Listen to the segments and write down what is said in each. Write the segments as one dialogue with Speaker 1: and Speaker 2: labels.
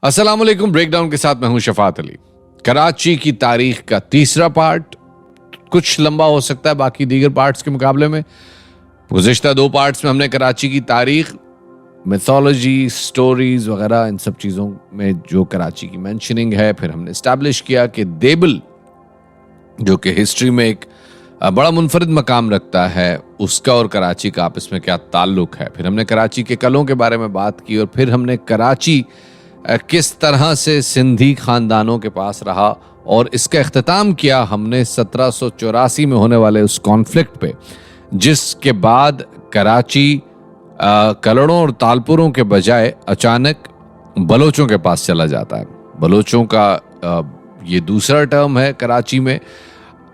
Speaker 1: अस्सलाम वालेकुम। ब्रेकडाउन के साथ मैं हूं शफात अली। कराची की तारीख का तीसरा पार्ट कुछ लंबा हो सकता है बाकी दीगर पार्ट्स के मुकाबले में। गुज़िश्ता दो पार्ट्स में हमने कराची की तारीख, मिथोलॉजी, स्टोरीज वगैरह इन सब चीज़ों में जो कराची की मेंशनिंग है, फिर हमने इस्टेब्लिश किया कि देबिल जो कि हिस्ट्री में एक बड़ा मुनफरिद मकाम रखता है, उसका और कराची का आपस में क्या ताल्लुक है। फिर हमने कराची के कलों के बारे में बात की और फिर हमने कराची किस तरह से सिंधी खानदानों के पास रहा और इसका इख्तिताम किया हमने 1784 में होने वाले उस कॉन्फ्लिक्ट पे, जिसके बाद कराची कलड़ों और तालपुरों के बजाय अचानक बलोचों के पास चला जाता है। बलोचों का ये दूसरा टर्म है कराची में।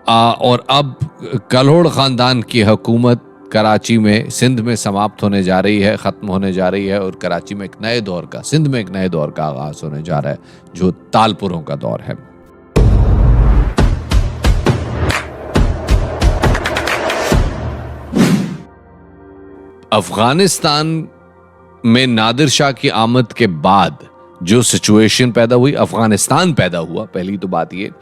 Speaker 1: और अब कल्होड़ ख़ानदान की हुकूमत कराची में, सिंध में समाप्त होने जा रही है, ख़त्म होने जा रही है और कराची में एक नए दौर का, सिंध में एक नए दौर का आगाज होने जा रहा है जो तालपुरों का दौर है। अफगानिस्तान में नादिर शाह की आमद के बाद जो सिचुएशन पैदा हुई, अफगानिस्तान पैदा हुआ, पहली तो बात ये।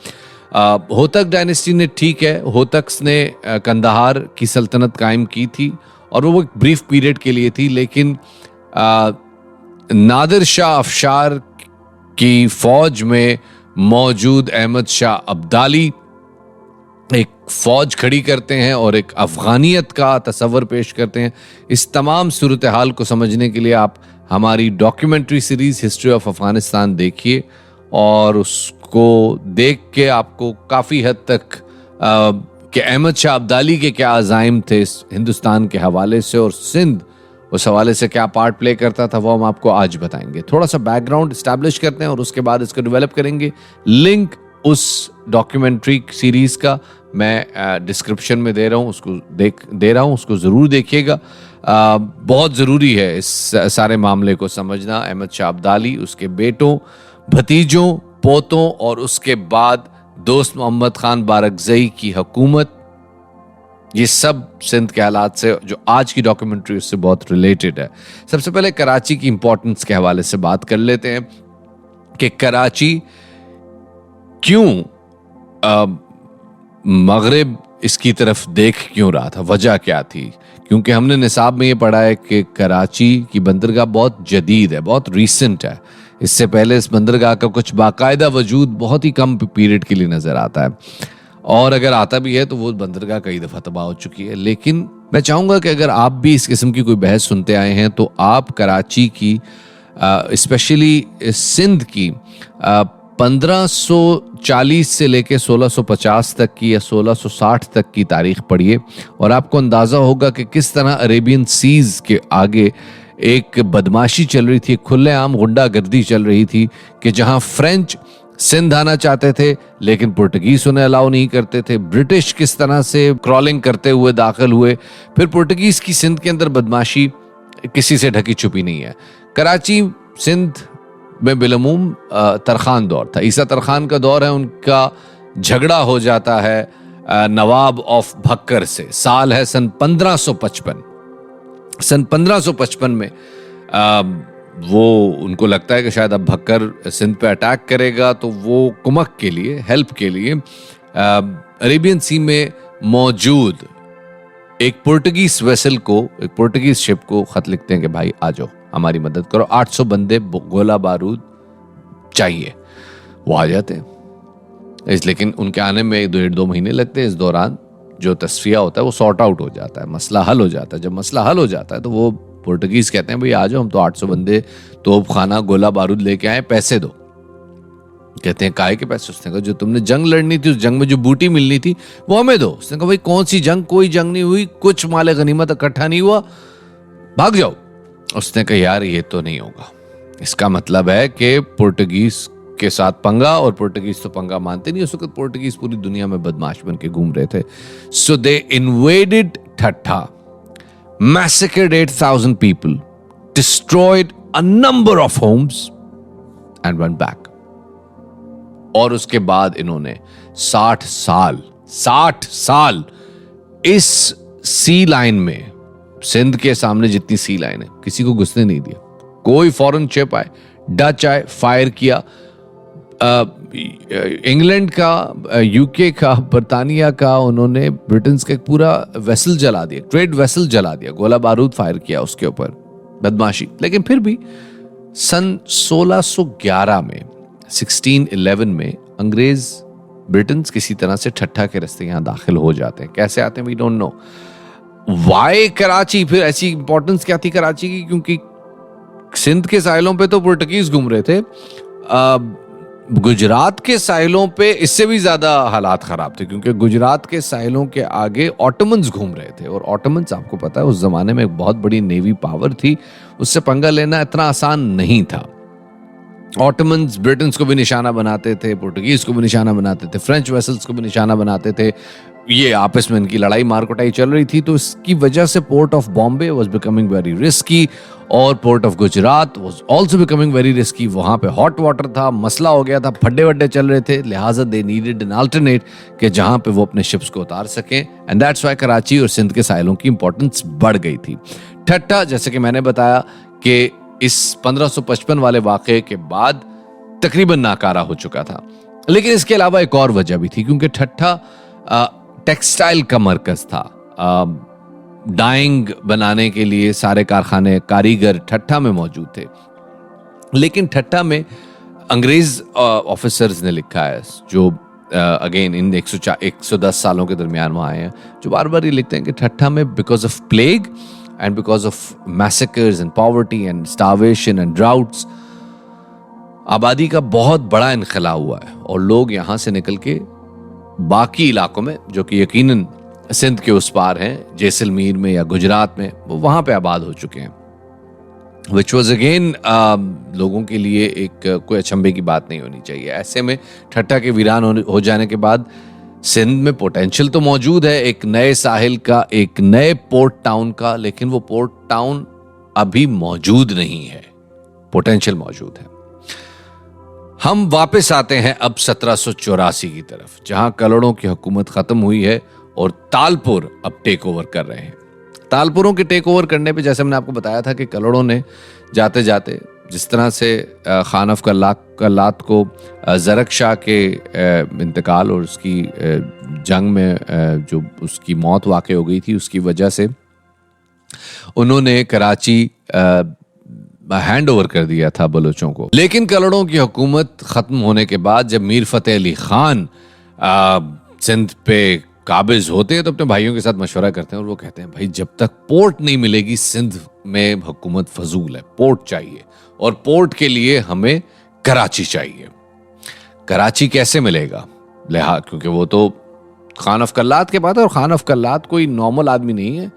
Speaker 1: होतक डायनेस्टी ने, ठीक है, होतक्स ने कंदाहार की सल्तनत कायम की थी और वो एक ब्रीफ पीरियड के लिए थी, लेकिन नादिर शाह अफशार की फौज में मौजूद अहमद शाह अब्दाली एक फौज खड़ी करते हैं और एक अफगानियत का तस्वर पेश करते हैं। इस तमाम सूरत हाल को समझने के लिए आप हमारी documentary series history of Afghanistan देखिए और उसको देख के आपको काफ़ी हद तक कि अहमद शाह अब्दाली के क्या अज़ाइम थे हिंदुस्तान के हवाले से और सिंध उस हवाले से क्या पार्ट प्ले करता था, वो हम आपको आज बताएंगे। थोड़ा सा बैकग्राउंड इस्टेब्लिश करते हैं और उसके बाद इसको डेवलप करेंगे। लिंक उस डॉक्यूमेंट्री सीरीज का मैं डिस्क्रिप्शन में दे रहा हूँ, उसको ज़रूर देखिएगा। बहुत ज़रूरी है इस सारे मामले को समझना। अहमद शाह अब्दाली, उसके बेटों, भतीजों, पोतों और उसके बाद दोस्त मोहम्मद खान बारकज़ई की हुकूमत, ये सब सिंध के हालात से जो आज की डॉक्यूमेंट्री उससे बहुत रिलेटेड है। सबसे पहले कराची की इंपॉर्टेंस के हवाले से बात कर लेते हैं कि कराची क्यों मगरिब इसकी तरफ देख क्यों रहा था, वजह क्या थी। क्योंकि हमने निसाब में ये पढ़ा है कि कराची की बंदरगाह बहुत जदीद है, बहुत रीसेंट है। इससे पहले इस बंदरगाह का कुछ बाकायदा वजूद बहुत ही कम पीरियड के लिए नजर आता है और अगर आता भी है तो वो बंदरगाह कई दफ़ा तबाह हो चुकी है। लेकिन मैं चाहूँगा कि अगर आप भी इस किस्म की कोई बहस सुनते आए हैं तो आप कराची की, स्पेशली सिंध की 1540 से लेके 1650 तक की या 1660 तक की तारीख पढ़िए और आपको अंदाज़ा होगा कि किस तरह अरेबियन सीज़ के आगे एक बदमाशी चल रही थी, खुलेआम गुंडागर्दी चल रही थी कि जहां फ्रेंच सिंध आना चाहते थे लेकिन पुर्तगीज उन्हें अलाउ नहीं करते थे। ब्रिटिश किस तरह से क्रॉलिंग करते हुए दाखिल हुए, फिर पुर्तगीज की सिंध के अंदर बदमाशी किसी से ढकी छुपी नहीं है। कराची सिंध में बिलमूम तरखान दौर था, ईसा तरखान का दौर है। उनका झगड़ा हो जाता है नवाब ऑफ भक्कर से। साल है सन 1555। सन 1555 में वो उनको लगता है कि शायद अब भक्कर सिंध पे अटैक करेगा, तो वो कुमक के लिए, हेल्प के लिए अरेबियन सी में मौजूद एक पुर्तगीज वेसल को, एक पुर्तगीज शिप को खत लिखते हैं कि भाई आ जाओ, हमारी मदद करो, 800 बंदे, गोला बारूद चाहिए। वो आ जाते हैं लेकिन उनके आने में 1.5-2 महीने लगते हैं। इस दौरान जो तस्फिया होता है वो सॉर्ट आउट हो जाता है, मसला हल हो जाता है। जब मसला हल हो जाता है तो वो पुर्तगीज कहते हैं भाई आ जाओ, हम तो 800 बंदे, तोप खाना, गोला बारूद लेके आए, पैसे दो। कहते हैं काहे के पैसे? उसने कहा जो तुमने जंग लड़नी थी, उस जंग में जो बूटी मिलनी थी वो हमें दो। उसने कहा भाई कौन सी जंग, कोई जंग नहीं हुई, कुछ माले गनीमत इकट्ठा नहीं हुआ, भाग जाओ। उसने कहा यार ये तो नहीं होगा। इसका मतलब है कि पुर्तगीज के साथ पंगा, और पुर्तगीज तो पंगा मानते नहीं। उस वक्त पुर्तगीज पूरी दुनिया में बदमाश बन के घूम रहे थे। सो दे इन्वेडेड ठट्ठा, massacred 8,000 people, destroyed a number of homes and went back. और उसके बाद इन्होंने 60 साल इस सी लाइन में, सिंध के सामने जितनी सी लाइन है, किसी को घुसने नहीं दिया। कोई फॉरेन शिप आए डच आए, फायर किया। इंग्लैंड का, यूके का, बर्तानिया का, उन्होंने ब्रिटेन का एक पूरा वेसल जला दिया, ट्रेड वेसल जला दिया, गोला बारूद फायर किया उसके ऊपर, बदमाशी। लेकिन फिर भी सन 1611 में, 1611 में अंग्रेज ब्रिटेन किसी तरह से ठट्ठा के रास्ते यहां दाखिल हो जाते हैं। कैसे आते हैं we don't know. Why Karachi, फिर ऐसी इंपॉर्टेंस क्या थी कराची की? क्योंकि सिंध के साहिलों पे तो पुर्तगीज घूम रहे थे, गुजरात के साहिलों पे इससे भी ज्यादा हालात खराब थे, क्योंकि गुजरात के साहिलों के आगे ऑटोमन्स घूम रहे थे। और ऑटोमन्स आपको पता है उस जमाने में एक बहुत बड़ी नेवी पावर थी, उससे पंगा लेना इतना आसान नहीं था। ऑटोमन्स ब्रिटेन को भी निशाना बनाते थे, पुर्तगीज को भी निशाना बनाते थे, फ्रेंच वेसल्स को भी निशाना बनाते थे। ये आपस में इनकी लड़ाई मारकुटाई चल रही थी, तो इसकी वजह से port of Bombay was becoming very risky और port of Gujarat was also becoming very risky. वहां पे हॉट वाटर था, मसला हो गया था, फड्डे वड्डे चल रहे थे, लिहाजा दे नीडेड एन अल्टरनेट कि जहां पे वो अपने शिप्स को उतार सकें। एंड दैट्स व्हाई कराची और सिंध के साहिलों की इंपॉर्टेंस बढ़ गई थी। ठट्ठा, जैसे कि मैंने बताया कि इस 1555 वाले वाकये के बाद तकरीबन नाकारा हो चुका था। लेकिन इसके अलावा एक और वजह भी थी, क्योंकि ठट्ठा टेक्सटाइल का मरकज था। डाइंग बनाने के लिए सारे कारखाने, कारीगर ठट्ठा में मौजूद थे। लेकिन ठट्ठा में अंग्रेज ऑफिसर्स ने लिखा है, जो अगेन इन 110 सालों के दरमियान वहां आए हैं, जो बार बार ये लिखते हैं कि ठट्ठा में because of plague and because of massacres and poverty and starvation and droughts, आबादी का बहुत बड़ा इनखला हुआ है और लोग यहां से निकल के बाकी इलाकों में, जो कि यकीनन सिंध के उस पार हैं, जैसलमेर में या गुजरात में, वो वहां पे आबाद हो चुके हैं। विच वॉज अगेन लोगों के लिए एक कोई अचंभे की बात नहीं होनी चाहिए। ऐसे में ठट्ठा के वीरान हो जाने के बाद सिंध में पोटेंशियल तो मौजूद है एक नए साहिल का, एक नए पोर्ट टाउन का, लेकिन वो पोर्ट टाउन अभी मौजूद नहीं है। पोटेंशियल मौजूद है। हम वापस आते हैं अब 1784 की तरफ, जहां कलड़ों की हुकूमत खत्म हुई है और तालपुर अब टेक ओवर कर रहे हैं। तालपुरों के टेक ओवर करने पे, जैसे मैंने आपको बताया था कि कलड़ों ने जाते जाते जिस तरह से खान ऑफ कल्लात को ज़रक शाह के इंतकाल और उसकी जंग में जो उसकी मौत वाक़ हो गई थी, उसकी वजह से उन्होंने कराची हैंड ओवर कर दिया था बलोचों को। लेकिन कलड़ों की हुकूमत खत्म होने के बाद जब मीर फतेह अली खान सिंध पे काबिज होते हैं, तो अपने भाइयों के साथ मशवरा करते हैं और वो कहते हैं, भाई जब तक पोर्ट नहीं मिलेगी सिंध में हुकूमत फजूल है, पोर्ट चाहिए, और पोर्ट के लिए हमें कराची चाहिए। कराची कैसे मिलेगा? क्योंकि वो तो खान ऑफ कल्लात के बाद है, और खान ऑफ कल्लात कोई नॉर्मल आदमी नहीं है,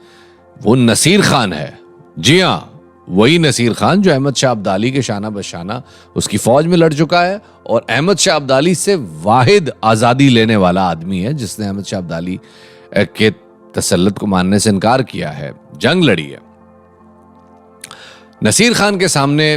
Speaker 1: वो नसीर खान है। जी हाँ, वही नसीर खान जो अहमद शाह अब्दाली के शाना बशाना उसकी फौज में लड़ चुका है, और अहमद शाह अब्दाली से वाहिद आज़ादी लेने वाला आदमी है जिसने अहमद शाह अब्दाली के तसल्लुत को मानने से इनकार किया है, जंग लड़ी है। नसीर खान के सामने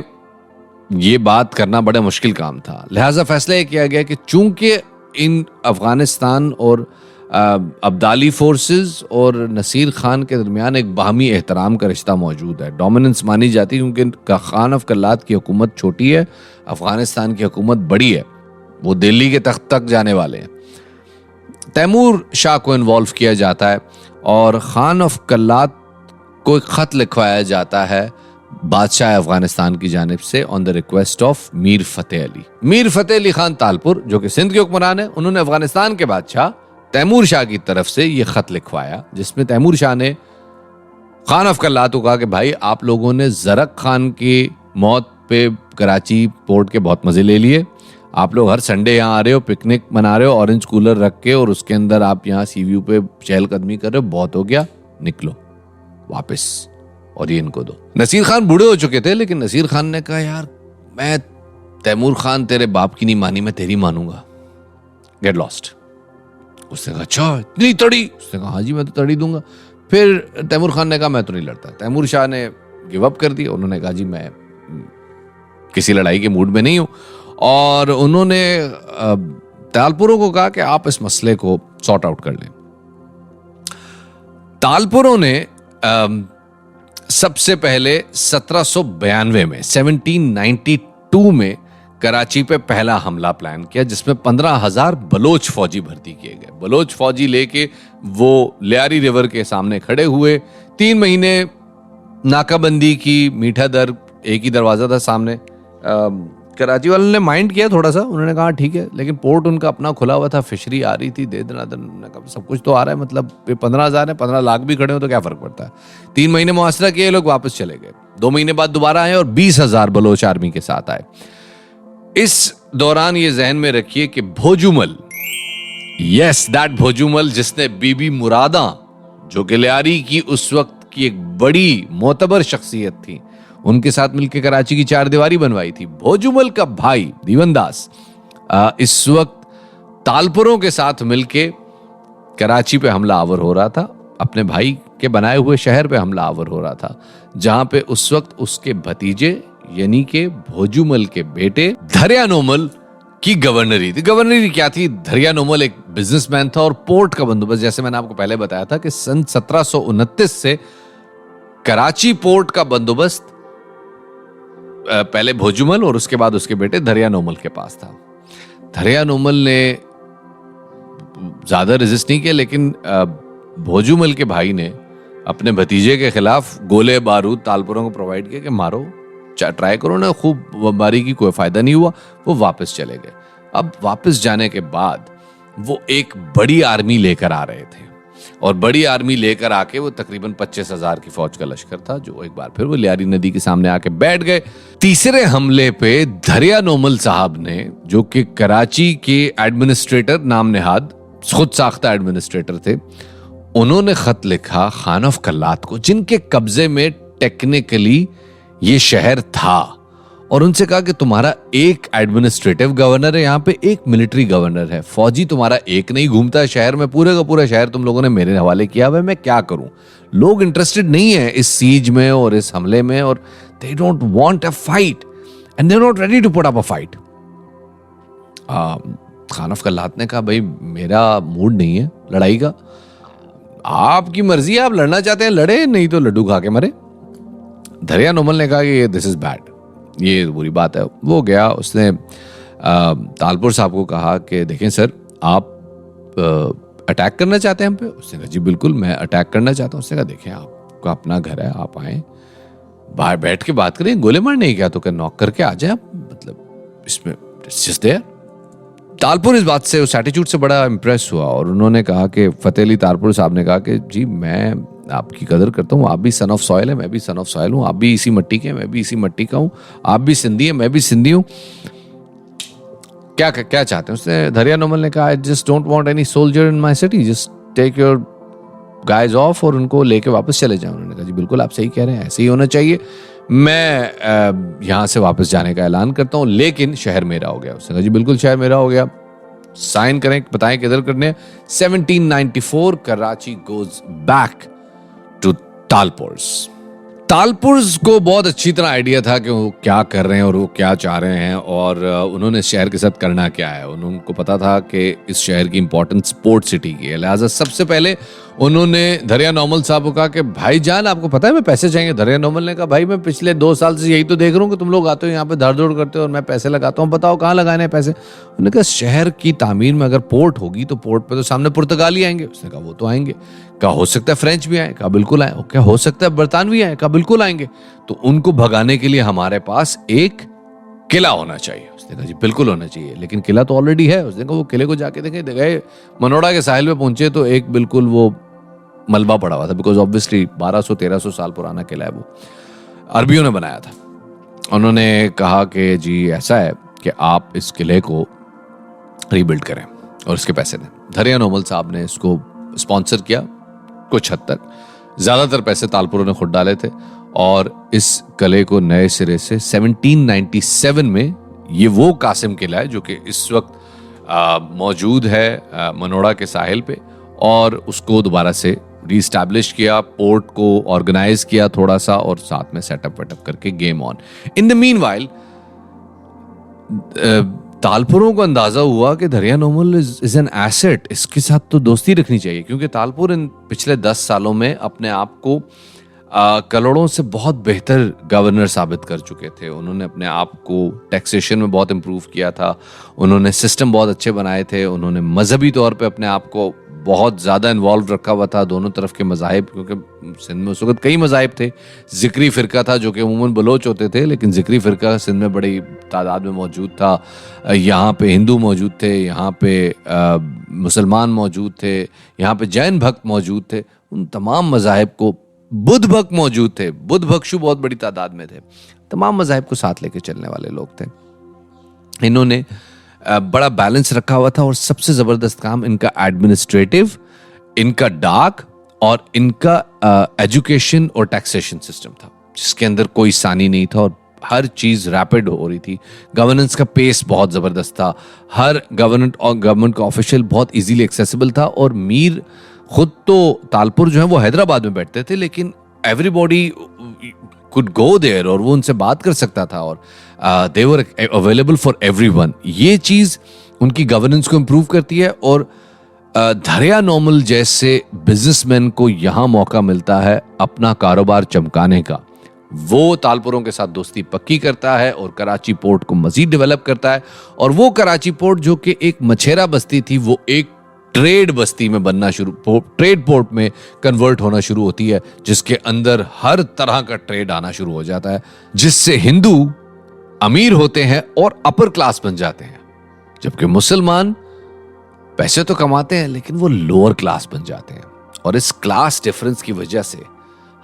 Speaker 1: ये बात करना बड़ा मुश्किल काम था, लिहाजा फैसला यह किया गया कि चूंकि इन अफगानिस्तान और अब्दाली फोर्सेस और नसीर खान के दरमियान एक बाहमी एहतराम का रिश्ता मौजूद है, डोमिनेंस मानी जाती है, क्योंकि खान ऑफ कल्लात की हुकूमत छोटी है, अफगानिस्तान की हुकूमत बड़ी है, वो दिल्ली के तख्त तक जाने वाले हैं। तैमूर शाह को इन्वॉल्व किया जाता है और खान ऑफ कल्लात को एक खत लिखवाया जाता है बादशाह अफगानिस्तान की जानिब से on the request of Mir Fateh Ali. Mir Fateh Ali Khan Talpur, जो कि सिंध के हुक्मरान है, उन्होंने अफगानिस्तान के बादशाह तैमूर शाह की तरफ से यह खत लिखवाया, जिसमें तैमूर शाह ने खान ऑफ कल्लात को कहा कि भाई आप लोगों ने ज़रक खान की मौत पे कराची पोर्ट के बहुत मजे ले लिए, आप लोग हर संडे यहाँ आ रहे हो, पिकनिक मना रहे हो, ऑरेंज कूलर रख के, और उसके अंदर आप यहाँ सी व्यू पे चहलकदमी कर रहे हो, बहुत हो गया, निकलो वापस और ये इनको दो। नसीर खान बूढ़े हो चुके थे, लेकिन नसीर खान ने कहा यार मैं तैमूर खान तेरे बाप की नहीं मानी, मैं तेरी मानूंगा, गेट लॉस्ट। उसने कहा अच्छा इतनी तड़ी? उसने कहा हाँ जी मैं तो तड़ी दूंगा। फिर तैमूर खान ने कहा मैं तो नहीं लड़ता। तैमूर शाह ने गिव अप कर दिया, उन्होंने कहा जी मैं किसी लड़ाई के मूड में नहीं हूं, और उन्होंने तालपुरों को कहा कि आप इस मसले को सॉर्ट आउट कर लें। तालपुरों ने सबसे पहले 1792 में 1792 1992 में कराची पे पहला हमला प्लान किया, जिसमें 15,000 बलोच फौजी भर्ती किए गए। बलोच फौजी लेके वो लियारी रिवर के सामने खड़े हुए, 3 महीने नाकाबंदी की, मीठा दर, एक ही दरवाजा था सामने। कराची वालों ने माइंड किया थोड़ा सा, उन्होंने कहा ठीक है, लेकिन पोर्ट उनका अपना खुला हुआ था, फिशरी आ रही थी, दे देना, सब कुछ तो आ रहा है, मतलब 15,000 है, 15 लाख भी खड़े हो तो क्या फर्क पड़ता है। 3 महीने मुआसरा किए, लोग वापस चले गए। 2 महीने बाद दोबारा आए और 20,000 बलोच आर्मी के साथ आए। इस दौरान ये जहन में रखिए कि भोजूमल, यस दैट भोजूमल, जिसने बीबी मुरादा, जो कि लियारी की उस वक्त की एक बड़ी मोतबर शख्सियत थी, उनके साथ मिलकर कराची की 4 दीवारी बनवाई थी। भोजूमल का भाई दीवनदास इस वक्त तालपुरों के साथ मिलके कराची पे हमला आवर हो रहा था, अपने भाई के बनाए हुए शहर पे हमला आवर हो रहा था, जहां पे उस वक्त उसके भतीजे यानी के भोजूमल के बेटे धरियानोमल की गवर्नरी थी। गवर्नरी क्या थी? धरियानोमल एक बिजनेसमैन था और पोर्ट का बंदोबस्त, जैसे मैंने आपको पहले बताया था कि सन 1729 से कराची पोर्ट का बंदोबस्त पहले भोजूमल और उसके बाद उसके बेटे धरियानोमल के पास था। धरियानोमल ने ज्यादा रेजिस्ट नहीं किया, लेकिन भोजूमल के भाई ने अपने भतीजे के खिलाफ गोले बारूद तालपुरों को प्रोवाइड किया कि मारो, ट्राई करो ना, खूब बमबारी की, कोई फायदा नहीं हुआ। वो वापस चले गए। अब वापस जाने के बाद वो एक बड़ी आर्मी लेकर आ रहे थे, और बड़ी आर्मी लेकर आके वो तकरीबन 25,000 की फौज का लश्कर था, जो एक बार फिर वो लियारी नदी के सामने आके बैठ गए। तीसरे हमले पे धरियानोमल साहब ने, जो कि कराची के एडमिनिस्ट्रेटर, नाम नेहाद खुद साख्ता एडमिनिस्ट्रेटर थे, उन्होंने खत लिखा खान ऑफ कल्लात को, जिनके कब्जे में टेक्निकली ये शहर था, और उनसे कहा कि तुम्हारा एक एडमिनिस्ट्रेटिव गवर्नर है यहाँ पे, एक मिलिट्री गवर्नर है, फौजी तुम्हारा एक नहीं घूमता है शहर में, पूरे का पूरा शहर तुम लोगों ने मेरे हवाले किया हुआ है, मैं क्या करूं। लोग इंटरेस्टेड नहीं है इस सीज में और इस हमले में, और they don't want a fight and they are not ready to put up a fight. Khan of Kalat ने कहा भाई मेरा मूड नहीं है लड़ाई का, आपकी मर्जी है, आप लड़ना चाहते हैं लड़े, नहीं तो लड्डू खा के मरे। धरियानोमल ने कहा कि दिस इज बैड, ये बुरी बात है। वो गया, उसने तालपुर साहब को कहा कि देखें सर, आप अटैक करना चाहते हैं हम पे? उसने कहा जी बिल्कुल मैं अटैक करना चाहता हूँ। उसने कहा देखें आपका अपना घर है, आप आए बाहर बैठ के बात करें, गोले मारने क्या तो क्या नॉक करके आ जाए आप, मतलब इसमें जस्ट देयर। तालपुर इस बात से, उस एटीट्यूड से बड़ा इंप्रेस हुआ, और उन्होंने कहा कि फतेह अली तालपुर साहब ने कहा कि जी मैं आपकी कदर करता हूँ, आप भी सन ऑफ सॉयल है, मैं भी सन ऑफ सॉयल हूँ, आप भी इसी मिट्टी के, मैं भी इसी मिट्टी का हूँ, आप भी सिंधी है, मैं भी सिंधी हूँ, क्या क्या चाहते हैं? उसने, धरियानोमल ने कहा I just don't want any soldier in my city, just take your guys off और उनको लेके वापस चले जाओ। उन्होंने कहा जी बिल्कुल आप सही कह रहे हैं, ऐसे ही होना चाहिए, मैं यहाँ से वापस जाने का ऐलान करता हूँ, लेकिन शहर मेरा हो गया। उसने कहा जी बिल्कुल शहर मेरा हो गया, साइन करें, बताएं किधर करने। 1794 कराची गोज बैक टू तालपुर्स। तालपुर्स को बहुत अच्छी तरह आइडिया था कि वो क्या कर रहे हैं और वो क्या चाह रहे हैं, और उन्होंने इस शहर के साथ करना क्या है। उनको पता था कि इस शहर की इंपॉर्टेंस स्पोर्ट सिटी की है, लिहाजा सबसे पहले उन्होंने धरियानोमल साहब को कहा कि भाईजान आपको पता है मैं पैसे चाहिए। धरियानोमल ने कहा भाई मैं पिछले 2 साल से यही तो देख रहा हूँ कि तुम लोग आते हो यहाँ पे धड़ दौड़ करते हो और मैं पैसे लगाता हूँ, बताओ कहाँ लगाने हैं पैसे। उन्होंने कहा शहर की तामीर में अगर पोर्ट होगी तो पोर्ट पे तो सामने पुर्तगाली आएंगे। उसने कहा वो तो आएंगे। कहा हो सकता है फ्रेंच भी आए? कहा बिल्कुल आए। क्या हो सकता है बरतानवी आए? कहा बिल्कुल आएंगे। तो उनको भगाने के लिए हमारे पास एक किला होना चाहिए। उसने कहा जी बिल्कुल होना चाहिए, लेकिन किला तो ऑलरेडी है। उसने कहा वो किले को जाके देखें। गए मनोड़ा के साहिल पे पहुंचे तो एक बिल्कुल वो मलबा पड़ा हुआ था, बिकॉज ऑब्वियसली 1200-1300 साल पुराना किला है, वो अरबियों ने बनाया था। उन्होंने कहा कि जी ऐसा है कि आप इस किले को रीबिल्ड करें और इसके पैसे दें। धरियानोमल साहब ने इसको स्पॉन्सर किया कुछ हद तक, ज्यादातर पैसे तालपुरों ने खुद डाले थे, और इस किले को नए सिरे से 1797 में, ये वो कासिम किला है जो कि इस वक्त मौजूद है मनोड़ा के साहिल पे, और उसको दोबारा से रीस्टैब्लिश किया, पोर्ट को ऑर्गेनाइज किया थोड़ा सा, और साथ में सेटअप वेटअप करके game on. In the meanwhile तालपुरों को अंदाजा हुआ कि धरियानोमल इज एन एसेट, इसके साथ तो दोस्ती रखनी चाहिए, क्योंकि तालपुर इन पिछले 10 सालों में अपने आप को करोड़ों से बहुत बेहतर गवर्नर साबित कर चुके थे। उन्होंने अपने आप को टैक्सेशन में बहुत इम्प्रूव किया था, उन्होंने सिस्टम बहुत अच्छे बनाए थे, उन्होंने मजहबी तौर पे अपने आप को बहुत ज़्यादा इन्वॉल्व रखा हुआ था, दोनों तरफ के मज़ाहिब, क्योंकि सिंध में उस वक्त कई मज़ाहिब थे। ज़िक्री फ़िरका था जो कि अमूमन बलोच होते थे, लेकिन ज़िक्री फ़िरका सिंध में बड़ी तादाद में मौजूद था। यहाँ पे हिंदू मौजूद थे, यहाँ पे मुसलमान मौजूद थे, यहाँ पे जैन भक्त मौजूद थे, उन तमाम मज़ाहिब को, बुद्ध भक्त मौजूद थे, बुद्ध भक्षु बहुत बड़ी तादाद में थे, तमाम मज़ाहिब को साथ लेके चलने वाले लोग थे। इन्होंने बड़ा बैलेंस रखा हुआ था और सबसे ज़बरदस्त काम इनका एडमिनिस्ट्रेटिव, इनका डाक और इनका एजुकेशन और टैक्सेशन सिस्टम था, जिसके अंदर कोई सानी नहीं था और हर चीज़ रैपिड हो रही थी। गवर्नेंस का पेस बहुत ज़बरदस्त था, हर गवर्नमेंट का ऑफिशियल बहुत इजीली एक्सेसिबल था। और मीर खुद तो तालपुर जो है वो हैदराबाद में बैठते थे, लेकिन एवरीबॉडी कुड गो देयर और वो उनसे बात कर सकता था और दे वर अवेलेबल फॉर एवरीवन। ये चीज़ उनकी गवर्नेंस को इम्प्रूव करती है और धरिया नॉर्मल जैसे बिजनेसमैन को यहाँ मौका मिलता है अपना कारोबार चमकाने का। वो तालपुरों के साथ दोस्ती पक्की करता है और कराची पोर्ट को मजीद डेवलप करता है। और वो कराची पोर्ट जो कि एक मछेरा बस्ती थी, वो एक ट्रेड बस्ती में बनना ट्रेड पोर्ट में कन्वर्ट होना शुरू होती है, जिसके अंदर हर तरह का ट्रेड आना शुरू हो जाता है, जिससे हिंदू अमीर होते हैं और अपर क्लास बन जाते हैं, जबकि मुसलमान पैसे तो कमाते हैं लेकिन वो लोअर क्लास बन जाते हैं। और इस क्लास डिफरेंस की वजह से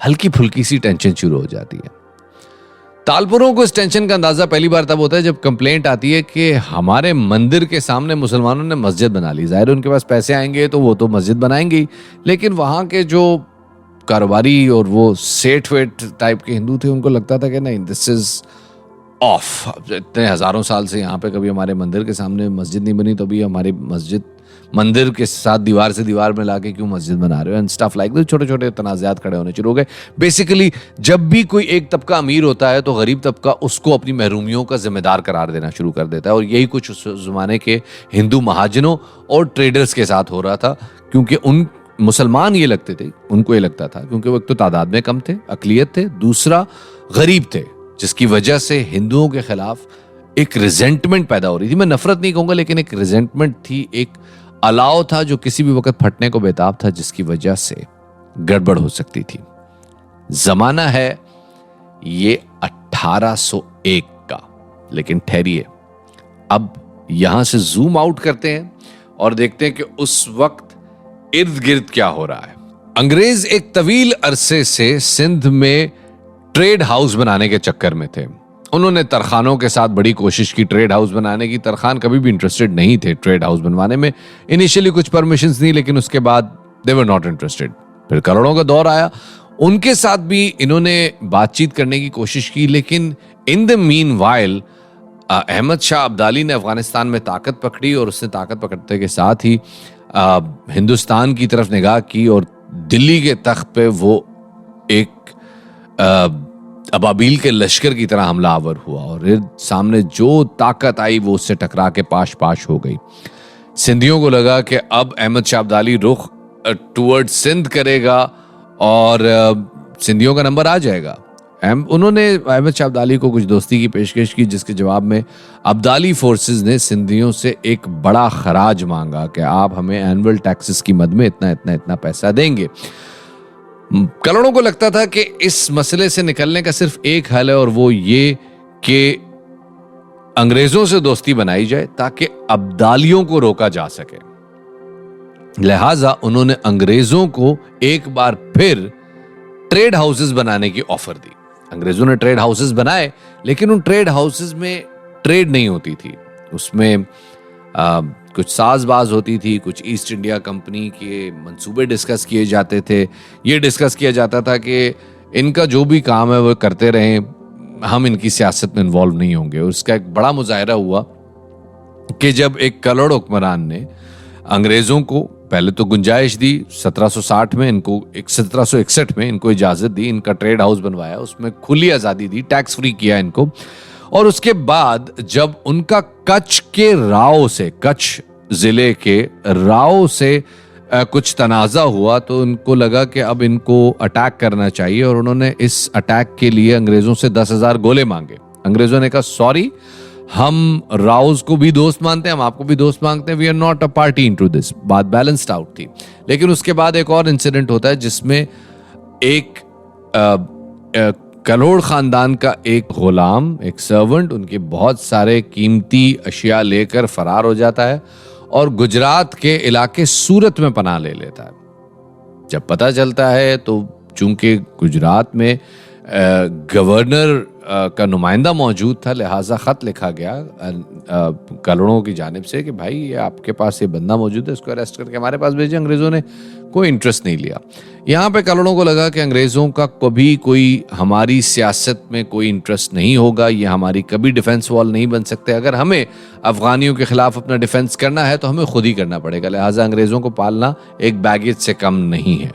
Speaker 1: हल्की फुल्की सी टेंशन शुरू हो जाती है। तालपुरों को इस टेंशन का अंदाजा पहली बार तब होता है जब कंप्लेंट आती है कि हमारे मंदिर के सामने मुसलमानों ने मस्जिद बना ली। जाहिर है उनके पास पैसे आएंगे तो वो तो मस्जिद बनाएंगे ही, लेकिन वहाँ के जो कारोबारी और वो सेठ वेठ टाइप के हिंदू थे, उनको लगता था कि नहीं, दिस इज ऑफ। इतने हजारों साल से यहाँ पे कभी हमारे मंदिर के सामने मस्जिद नहीं बनी, तो अभी हमारी मस्जिद मंदिर के साथ दीवार से दीवार में लाके क्यों मस्जिद बना रहे हो, एंड स्टफ लाइक दैट। छोटे छोटे तनाज़ात खड़े होने शुरू हो गए। बेसिकली जब भी कोई एक तबका अमीर होता है तो गरीब तबका उसको अपनी महरूमियों का जिम्मेदार करार देना शुरू कर देता है। और यही कुछ उस ज़माने के हिंदू महाजनों और ट्रेडर्स के साथ हो रहा था, क्योंकि उन मुसलमान ये लगते थे, उनको ये लगता था, क्योंकि वो एक तो तादाद में कम थे, अकलियत थे, दूसरा गरीब थे, जिसकी वजह से हिंदुओं के खिलाफ एक रिजेंटमेंट पैदा हो रही थी। मैं नफरत नहीं कहूंगा, लेकिन एक रिजेंटमेंट थी, एक अलाव था जो किसी भी वक्त फटने को बेताब था, जिसकी वजह से गड़बड़ हो सकती थी। जमाना है ये 1801 का, लेकिन ठहरिए, अब यहां से जूम आउट करते हैं और देखते हैं कि उस वक्त इर्द गिर्द क्या हो रहा है। अंग्रेज एक तवील अरसे से सिंध में ट्रेड हाउस बनाने के चक्कर में थे। उन्होंने तरखानों के साथ बड़ी कोशिश की ट्रेड हाउस बनाने की। तरखान कभी भी इंटरेस्टेड नहीं थे ट्रेड हाउस बनवाने में। इनिशियली कुछ परमिशंस दी, लेकिन उसके बाद दे वर नॉट इंटरेस्टेड। फिर करोड़ों का दौर आया, उनके साथ भी इन्होंने बातचीत करने की कोशिश की, लेकिन in the meanwhile Ahmad Shah Abdali ने अफगानिस्तान में ताकत पकड़ी और उसने ताकत पकड़ते के साथ ही हिंदुस्तान की तरफ निगाह की और दिल्ली के तख्त पे वो एक अबाबील के लश्कर की तरह हमलावर हुआ और सामने जो ताकत आई वो उससे टकरा के पाश पाश हो गई। सिंधियों को लगा कि अब अहमद शाह अब्दाली रुख टुवर्ड सिंध करेगा और सिंधियों का नंबर आ जाएगा। उन्होंने अहमद शाह अब्दाली को कुछ दोस्ती की पेशकश की, जिसके जवाब में अब्दाली फोर्सेस ने सिंधियों से एक बड़ा खराज मांगा कि आप हमें एनुअल टैक्सेस की मद में इतना इतना इतना पैसा देंगे। करोड़ों को लगता था कि इस मसले से निकलने का सिर्फ एक हल है और वो ये कि अंग्रेजों से दोस्ती बनाई जाए ताकि अब्दालियों को रोका जा सके। लिहाजा उन्होंने अंग्रेजों को एक बार फिर ट्रेड हाउसेस बनाने की ऑफर दी। अंग्रेजों ने ट्रेड हाउसेस बनाए, लेकिन उन ट्रेड हाउसेस में ट्रेड नहीं होती थी। उसमें कुछ साजबाज होती थी, कुछ ईस्ट इंडिया कंपनी के मंसूबे डिस्कस किए जाते थे। ये डिस्कस किया जाता था कि इनका जो भी काम है वो करते रहें, हम इनकी सियासत में इन्वॉल्व नहीं होंगे। उसका एक बड़ा मुजाहरा हुआ कि जब एक कलड़ हुक्मरान ने अंग्रेजों को पहले तो गुंजाइश दी, 1760 में इनको 1761 में इनको इजाजत दी, इनका ट्रेड हाउस बनवाया, उसमें खुली आज़ादी दी, टैक्स फ्री किया इनको। और उसके बाद जब उनका कच्छ के राव से, कच्छ जिले के राव से कुछ तनाज़ा हुआ तो उनको लगा कि अब इनको अटैक करना चाहिए और उन्होंने इस अटैक के लिए अंग्रेज़ों से 10,000 गोले मांगे। अंग्रेज़ों ने कहा सॉरी, हम राउज़ को भी दोस्त मानते हैं, हम आपको भी दोस्त मांगते हैं, we are not a party into this. बात बैलेंस्ड आउट थी। लेकिन उसके बाद एक और इंसिडेंट होता है जिसमें एक कलोड़ खानदान का एक गुलाम, एक सर्वेंट, उनके बहुत सारे कीमती अशिया लेकर फरार हो जाता है और गुजरात के इलाके सूरत में पनाह ले लेता है। जब पता चलता है तो चूंकि गुजरात में गवर्नर का नुमाइंदा मौजूद था, लिहाजा खत लिखा गया कलोड़ों की जानिब से कि भाई ये आपके पास ये बंदा मौजूद है, इसको अरेस्ट करके हमारे पास भेजे। अंग्रेजों ने कोई इंटरेस्ट नहीं लिया। यहाँ पे कलोड़ों को लगा कि अंग्रेजों का कभी कोई हमारी सियासत में कोई इंटरेस्ट नहीं होगा, ये हमारी कभी डिफेंस वॉल नहीं बन सकते। अगर हमें अफगानियों के खिलाफ अपना डिफेंस करना है तो हमें खुद ही करना पड़ेगा, लिहाजा अंग्रेजों को पालना एक बैगेज से कम नहीं है।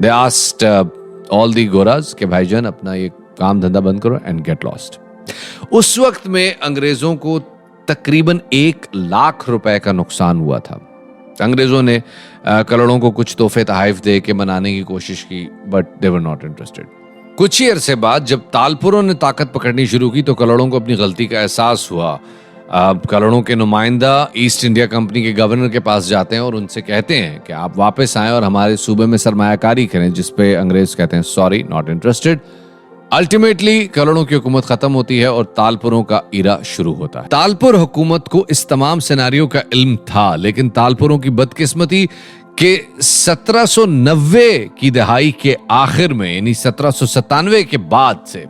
Speaker 1: They asked all the Goraj के भाईजान अपना ये काम धंधा बंद करो एंड गेट लॉस्ट। उस वक्त में अंग्रेजों को तकरीबन 1 लाख रुपए का नुकसान हुआ था। अंग्रेजों ने कलोड़ों को कुछ तोहफे तहाइफ दे के मनाने की कोशिश की, but they were not interested. कुछ ही अरसे बाद जब तालपुरों ने ताकत पकड़नी शुरू की तो कलोड़ों को अपनी गलती का एहसास हुआ। कलोड़ों के नुमाइंदा ईस्ट इंडिया कंपनी के गवर्नर के पास जाते हैं और उनसे कहते हैं कि आप वापस आएं और हमारे सूबे में सरमायाकारी करें, जिसपे अंग्रेज कहते हैं सॉरी, नॉट इंटरेस्टेड। अल्टीमेटली कलोड़ों की हुकूमत खत्म होती है और तालपुरों का इरा शुरू होता है। तालपुर हुकूमत को इस तमाम सिनारियों का इल्म था, लेकिन तालपुरों की बदकिस्मती के 1790 की दहाई के आखिर में, यानी 1797 के बाद से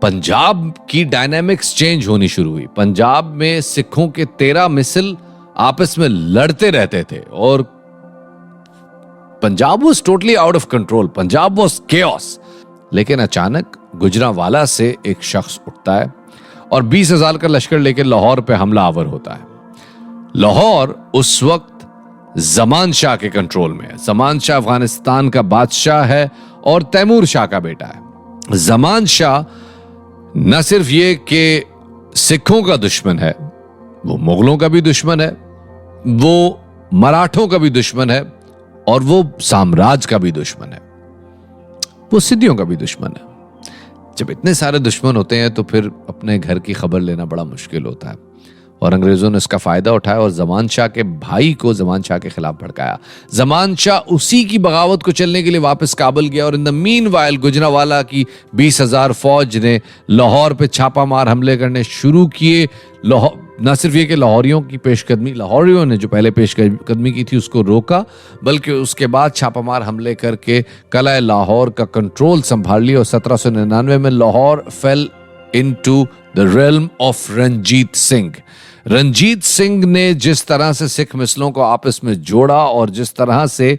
Speaker 1: पंजाब की डायनामिक्स चेंज होनी शुरू हुई। पंजाब में सिखों के 13 मिसल आपस में लड़ते रहते थे और Punjab was totally out of control, Punjab was chaos. लेकिन अचानक गुजरांवाला से एक शख्स उठता है और 20,000 का लश्कर लेकर लाहौर पे हमला आवर होता है। लाहौर उस वक्त जमान शाह के कंट्रोल में है। जमान शाह अफगानिस्तान का बादशाह है और तैमूर शाह का बेटा है। जमान शाह न सिर्फ ये कि सिखों का दुश्मन है, वो मुगलों का भी दुश्मन है, वो मराठों का भी दुश्मन है और वो साम्राज्य का भी दुश्मन है, वो सिद्धियों का भी दुश्मन है। जब इतने सारे दुश्मन होते हैं तो फिर अपने घर की खबर लेना बड़ा मुश्किल होता है और अंग्रेजों ने इसका फायदा उठाया और जमान शाह के भाई को जमान शाह के खिलाफ भड़काया। जमान शाह उसी की बगावत को चलने के लिए वापस काबुल गया और इन द मीनवाइल गुजरांवाला की 20,000 फौज ने लाहौर पे छापामार हमले करने शुरू किए। न सिर्फ ये कि लाहौरियों की पेशकदमी, लाहौरियों ने जो पहले पेशकदमी की थी उसको रोका, बल्कि उसके बाद छापामार हमले करके कलाए लाहौर का कंट्रोल संभाल लिया और 1799 में Lahore fell into the realm of Ranjit Singh. Ranjit Singh ने जिस तरह से सिख मिसलों को आपस में जोड़ा और जिस तरह से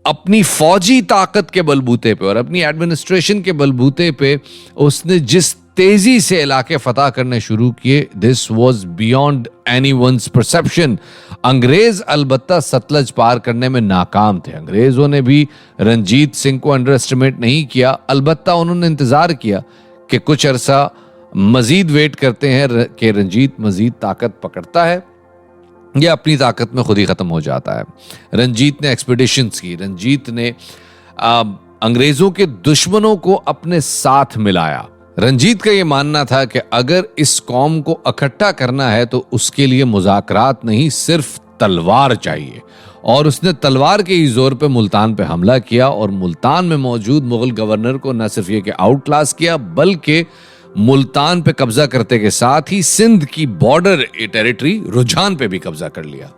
Speaker 1: अपनी फौजी ताकत के बलबूते पे और अपनी एडमिनिस्ट्रेशन के बलबूते पे उसने जिस तेजी से इलाके फतह करने शुरू किए, this was beyond anyone's perception. अंग्रेज अलबत्ता सतलज पार करने में नाकाम थे। अंग्रेजों ने भी रंजीत सिंह को अंडर एस्टिमेट नहीं किया, अलबत्ता उन्होंने इंतजार किया कि कुछ अरसा मजीद वेट करते हैं कि रंजीत मजीद ताकत पकड़ता है या अपनी ताकत में खुद ही खत्म हो जाता है। रंजीत ने एक्सपीडिशंस की, रंजीत ने अंग्रेजों के दुश्मनों को अपने साथ मिलाया। रंजीत का यह मानना था कि अगर इस कौम को इकट्ठा करना है तो उसके लिए मुज़ाकरात नहीं, सिर्फ तलवार चाहिए। और उसने तलवार के ही जोर पे मुल्तान पे हमला किया और मुल्तान में मौजूद मुगल गवर्नर को न सिर्फ ये कि आउट क्लास किया, बल्कि मुल्तान पे कब्जा करते के साथ ही सिंध की बॉर्डर टेरिटरी रुझान पे भी कब्जा कर लिया।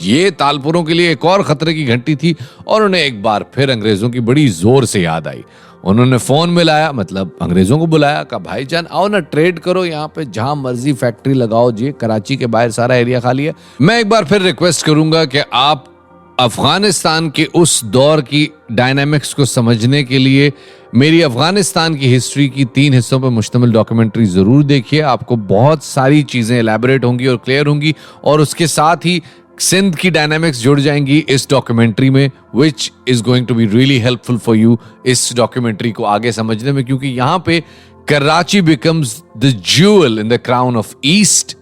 Speaker 1: ये तालपुरों के लिए एक और खतरे की घंटी थी और उन्हें एक बार फिर अंग्रेजों की बड़ी जोर से याद आई। उन्होंने फोन मिलाया, मतलब अंग्रेजों को बुलाया, कहा भाईजान आओ ना, ट्रेड करो, यहाँ पे जहां मर्जी फैक्ट्री लगाओ जी, कराची के बाहर सारा एरिया खाली है। मैं एक बार फिर रिक्वेस्ट करूंगा कि आप अफगानिस्तान के उस दौर की डायनामिक्स को समझने के लिए मेरी अफगानिस्तान की हिस्ट्री की 3 हिस्सों पर मुश्तमिल डॉक्यूमेंट्री जरूर देखिए। आपको बहुत सारी चीजें एलैबोरेट होंगी और क्लियर होंगी और उसके साथ ही सिंध की डायनामिक्स जुड़ जाएंगी इस डॉक्यूमेंट्री में, which is going to be really helpful for you इस डॉक्यूमेंट्री को आगे समझने में, क्योंकि यहां पे Karachi becomes the jewel in the crown of east.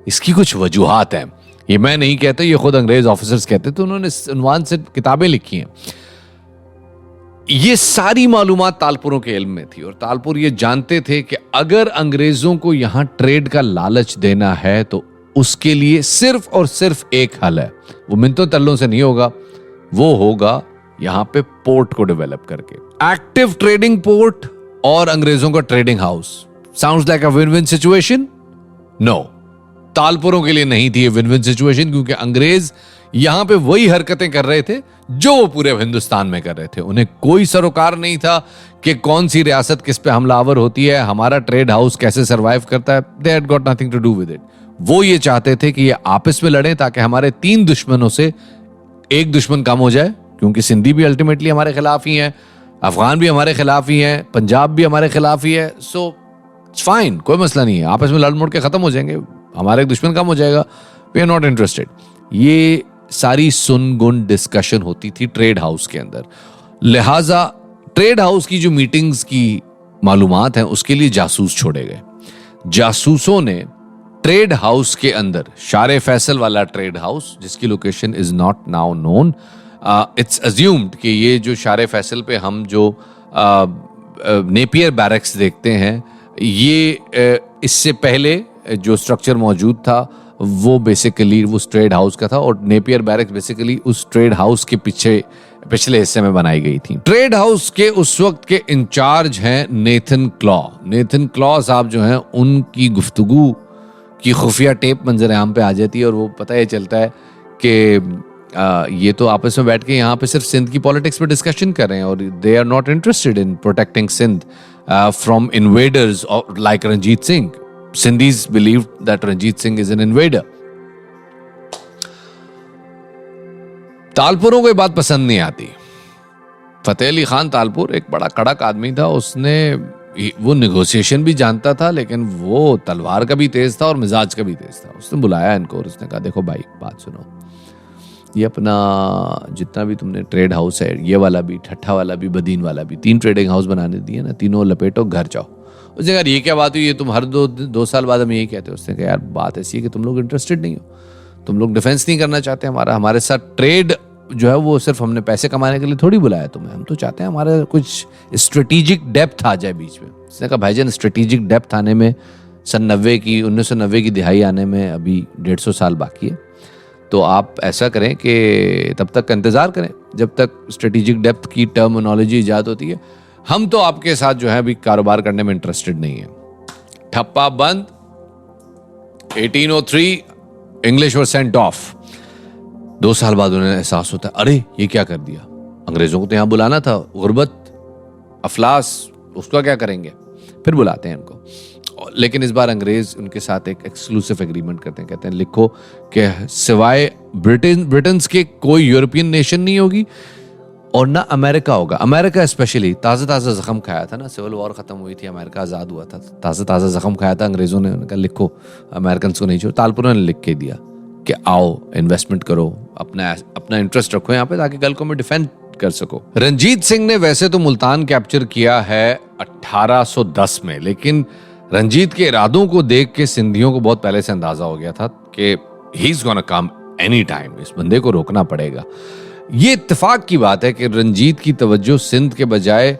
Speaker 1: इसकी कुछ वजूहात हैं। ये मैं नहीं कहता, ये खुद अंग्रेज ऑफिसर्स कहते थे, उन्होंने उन्वान से किताबें लिखी हैं। ये सारी मालूमात तालपुरों के इल्म में थी और तालपुर ये जानते थे कि अगर अंग्रेजों को यहां ट्रेड का लालच देना है तो उसके लिए सिर्फ और सिर्फ एक हल है, वो मिन्नतों तल्लों से नहीं होगा, वो होगा यहां पे पोर्ट को डेवलप करके। एक्टिव ट्रेडिंग पोर्ट और अंग्रेजों का trading house sounds like a win win situation? No, तालपुरों के लिए नहीं थी ये विन विन सिचुएशन, क्योंकि अंग्रेज यहां पे वही हरकतें कर रहे थे जो वो पूरे हिंदुस्तान में कर रहे थे। उन्हें कोई सरोकार नहीं था कि कौन सी रियासत किस पे हमलावर होती है, हमारा ट्रेड हाउस कैसे सरवाइव करता है। They had got nothing to do with it. वो ये चाहते थे कि ये आपस में लड़ें ताकि हमारे 3 दुश्मनों से एक दुश्मन कम हो जाए, क्योंकि सिंधी भी अल्टीमेटली हमारे खिलाफ ही है, अफगान भी हमारे खिलाफ ही है, पंजाब भी हमारे खिलाफ ही है। सो इट्स फाइन, कोई मसला नहीं है, आपस में लड़ मुड़ के खत्म हो जाएंगे, हमारा एक दुश्मन कम हो जाएगा, वी आर नॉट इंटरेस्टेड। ये सारी सुनगुन डिस्कशन होती थी ट्रेड हाउस के अंदर। लिहाजा ट्रेड हाउस की जो मीटिंग्स की मालूमात हैं उसके लिए जासूस छोड़े गए। जासूसों ने ट्रेड हाउस के अंदर, शारे फैसल वाला ट्रेड हाउस जिसकी location is not now known, it's assumed कि ये जो शारे फैसल पे हम जो नेपियर बैरक्स देखते हैं, ये इससे पहले जो स्ट्रक्चर मौजूद था वो बेसिकली उस ट्रेड हाउस का था, और नेपियर बैरक्स बेसिकली उस ट्रेड हाउस के पिछले हिस्से में बनाई गई थी। ट्रेड हाउस के उस वक्त के इंचार्ज हैं नेथन क्लॉ। नेथन क्लॉ साहब जो हैं, उनकी गुफ्तगू की खुफिया टेप मंजर आम पे आ जाती है और वो पता ये चलता है कि ये तो आपस में बैठ के यहाँ पे सिर्फ सिंध की पॉलिटिक्स पे डिस्कशन कर रहे हैं और they are not interested in protecting Sindh from invaders like Ranjit Singh. Sindhis believed that Ranjit Singh is an invader. तालपुरों को ये बात पसंद नहीं आती। फतेह अली खान तालपुर एक बड़ा कड़क आदमी था, उसने वो निगोशिएशन भी जानता था, लेकिन वो तलवार का भी तेज था और मिजाज का भी तेज था। उसने बुलाया इनको और उसने कहा, देखो भाई बात सुनो, ये अपना जितना भी तुमने ट्रेड हाउस है, ये वाला भी, ठट्ठा वाला भी, बदीन वाला भी, 3 ट्रेडिंग हाउस बनाने दिए ना, तीनों लपेटो, घर जाओ। उसने कहा ये क्या बात हुई, ये तुम हर दो साल बाद हमें यही कहते हो। उसने कहा यार बात ऐसी है कि तुम लोग इंटरेस्टेड नहीं हो, तुम लोग डिफेंस नहीं करना चाहते, हमारे साथ ट्रेड जो है वो सिर्फ हमने पैसे कमाने के लिए थोड़ी बुलाया तुम्हें, हम तो चाहते हैं हमारा कुछ स्ट्रेटेजिक डेप्थ आ जाए बीच में। उसने कहा भाईजान स्ट्रेटेजिक डेप्थ आने में 1990 की दिहाई आने में अभी 150 साल बाकी है, तो आप ऐसा करें कि तब तक का इंतजार करें जब तक स्ट्रेटेजिक डेप्थ की टर्मिनोलॉजी ईजाद होती है। हम तो आपके साथ जो है अभी कारोबार करने में इंटरेस्टेड नहीं है। ठप्पा बंद। 1803 इंग्लिश वर सेंट ऑफ। 2 साल बाद उन्हें एहसास होता है, अरे ये क्या कर दिया, अंग्रेजों को तो यहां बुलाना था, गुर्बत, अफलास, उसका क्या करेंगे। फिर बुलाते हैं इनको, लेकिन इस बार अंग्रेज उनके साथ एक एक्सक्लूसिव एग्रीमेंट करते हैं। कहते हैं लिखो कि सिवाय ब्रिटेन के कोई यूरोपियन नेशन नहीं होगी और ना अमेरिका होगा। अमेरिका स्पेशली ताज़ा जख्म खाया था ना, सिविल वॉर खत्म हुई थी, अमेरिका आज़ाद हुआ था, ताज़ा जख्म खाया था अंग्रेजों ने। उन्होंने कहा लिखो अमेरिकन को नहीं छोड़ो। तालपुरों ने लिख के दिया कि आओ इन्वेस्टमेंट करो, अपना इंटरेस्ट रखो यहाँ पे ताकि कल को मैं डिफेंड कर सको। रंजीत सिंह ने वैसे तो मुल्तान कैप्चर किया है 1810 में, लेकिन रंजीत के इरादों को देख के सिंधियों को बहुत पहले से अंदाजा हो गया था कि he is gonna come any time, इस बंदे को रोकना पड़ेगा। ये इत्तेफाक की बात है कि रंजीत की तवज्जो सिंध के बजाय